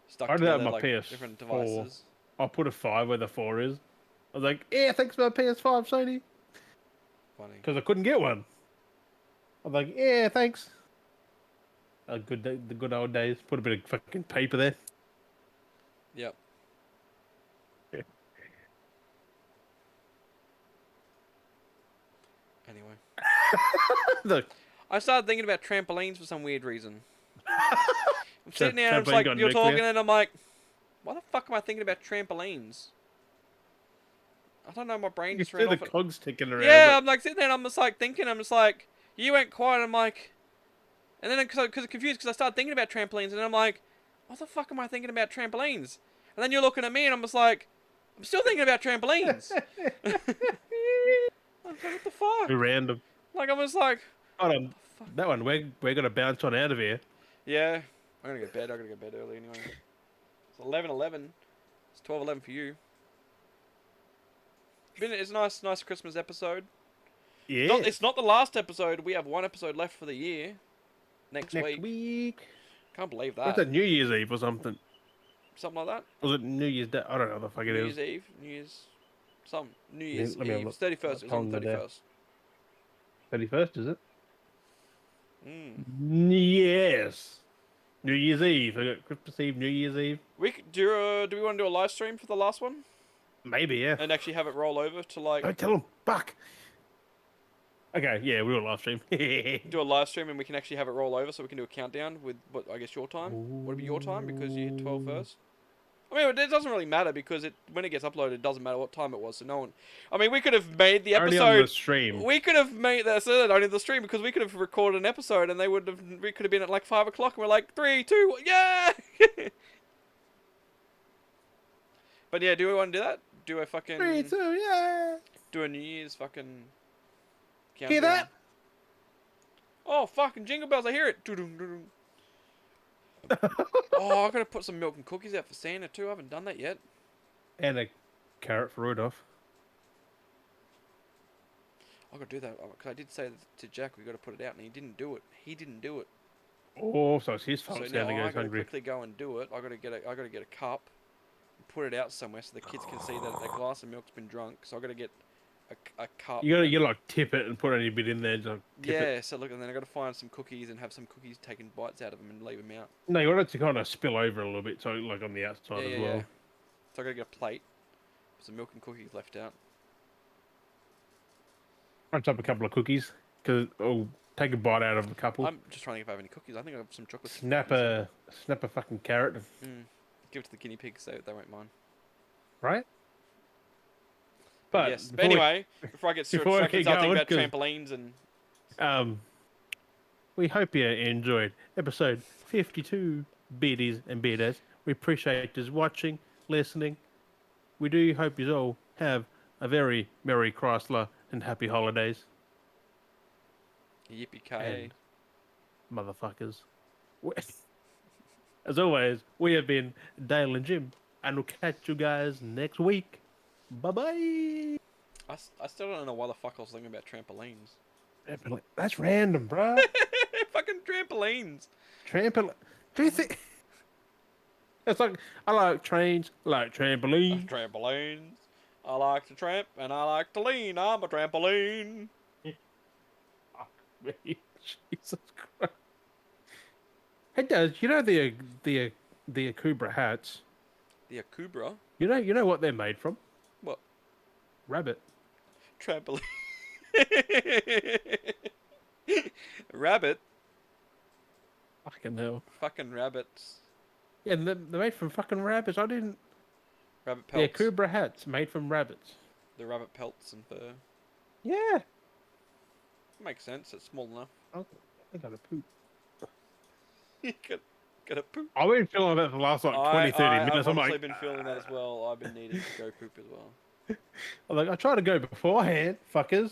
stuck I did that with together my like different PS4. devices. I'll put a 5 where the 4 is. I was like, yeah, thanks for my PS5, Sony. Funny. Because I couldn't get one. I was like, yeah, thanks. The good old days. Put a bit of fucking paper there. Yep. Yeah. Anyway, Look, I started thinking about trampolines for some weird reason. I'm sitting there and it's trampoline like got you're nuclear. talking and I'm like, why the fuck am I thinking about trampolines? I don't know. My brain You can just see ran the off. cogs ticking around. Yeah, I'm like sitting there and I'm just like thinking. I'm just like, you went quiet. I'm like, and then because I'm confused because I started thinking about trampolines and I'm like, what the fuck am I thinking about trampolines? And then you're looking at me and I'm just like, I'm still thinking about trampolines. I'm like, what the Be fuck? random. Like I'm just like, Hold what on. the fuck? That one, we're gonna bounce on out of here. Yeah, I'm gonna go to bed. I gotta go to bed early anyway. It's 11:11. It's 12:11 for you. It's a nice Christmas episode. Yeah. It's not the last episode. We have one episode left for the year. Next Next week. week. Can't believe What's that. that? New Year's Eve or something? Something like that. Was it New Year's Day? I don't know what the fuck it New is. Year's Eve. New Year's Let me have a Eve. look. 31st. It was on the Calendar there. 31st. 31st, is it? Mm. Yes. New Year's Eve. I got Christmas Eve, New Year's Eve. Do we want to do a live stream for the last one Maybe, yeah. and actually have it roll over to like Don't tell them. Fuck. Okay, yeah, we will live stream. do a live stream and we can actually have it roll over so we can do a countdown with what I guess your time. Would it be your time because you hit 12 first? I mean, it doesn't really matter because when it gets uploaded, it doesn't matter what time it was. So no one. I mean, we could have made the Only on the episode. stream. We could have made that so that only the stream because we could have recorded an episode and we could have been at like 5 o'clock and we're like 3, 2, 1, yeah. But yeah, do we want to do that? Do a fucking 3, 2, yeah. do a New Year's fucking countdown. Hear that? Oh fucking jingle bells! I hear it. Doo-doo, doo-doo. Oh, I gotta put some milk and cookies out for Santa too. I haven't done that yet. And a carrot for Rudolph. I gotta do that because I did say to Jack we gotta put it out, and he didn't do it. He didn't do it. Oh, so it's his So fault. now Santa I goes gotta hungry. quickly go and do it. I gotta get a cup, and put it out somewhere so the kids can see that that glass of milk's been drunk. So I gotta get a cup. You gotta like tip it and put any bit in there. Just like, tip Yeah. It. So look, and then I gotta find some cookies and have some cookies taking bites out of them and leave them out. No, you want it to kind of spill over a little bit, so like on the outside Yeah, as yeah, well. yeah. So I gotta get a plate. Some milk and cookies left out. Crunch up a couple of cookies, cause oh, take a bite out of a couple. I'm just trying to think if I have any cookies. I think I have some chocolate. Snap a fucking carrot, Give it to the guinea pigs so they won't mind. right? But yes. But anyway, before I get before I distracted, keep start thinking going, about 'cause- trampolines and we hope you enjoyed episode 52, Beardies and Bearders. We appreciate you watching, listening. We do hope you all have a very Merry Chrysler and Happy Holidays, yippee-ki-yay. and motherfuckers. As always, we have been Dale and Jim, and we'll catch you guys next week. Bye-bye. I still don't know why the fuck I was thinking about trampolines. That's random, bro. Fucking trampolines. Trampoline. Do you think... It's like, I like trains, I like trampolines. Trampolines. I like to tramp and I like to lean. I'm a trampoline. Jesus Christ. Hey, Dad, you know the Akubra hats? The Akubra. You know what they're made from? What? Rabbit. Trampoline. Rabbit. Fucking hell. Fucking rabbits. Yeah, they're made from fucking rabbits. I didn't. Rabbit The pelts. Akubra hats made from rabbits. The rabbit pelts and fur. Yeah. Makes sense. It's small enough. I gotta poop. You gotta poop. I've been feeling that for the last like 20, 30 minutes. I've I'm honestly like, been feeling that as well. I've been needing to go poop as well. I tried to go beforehand, fuckers.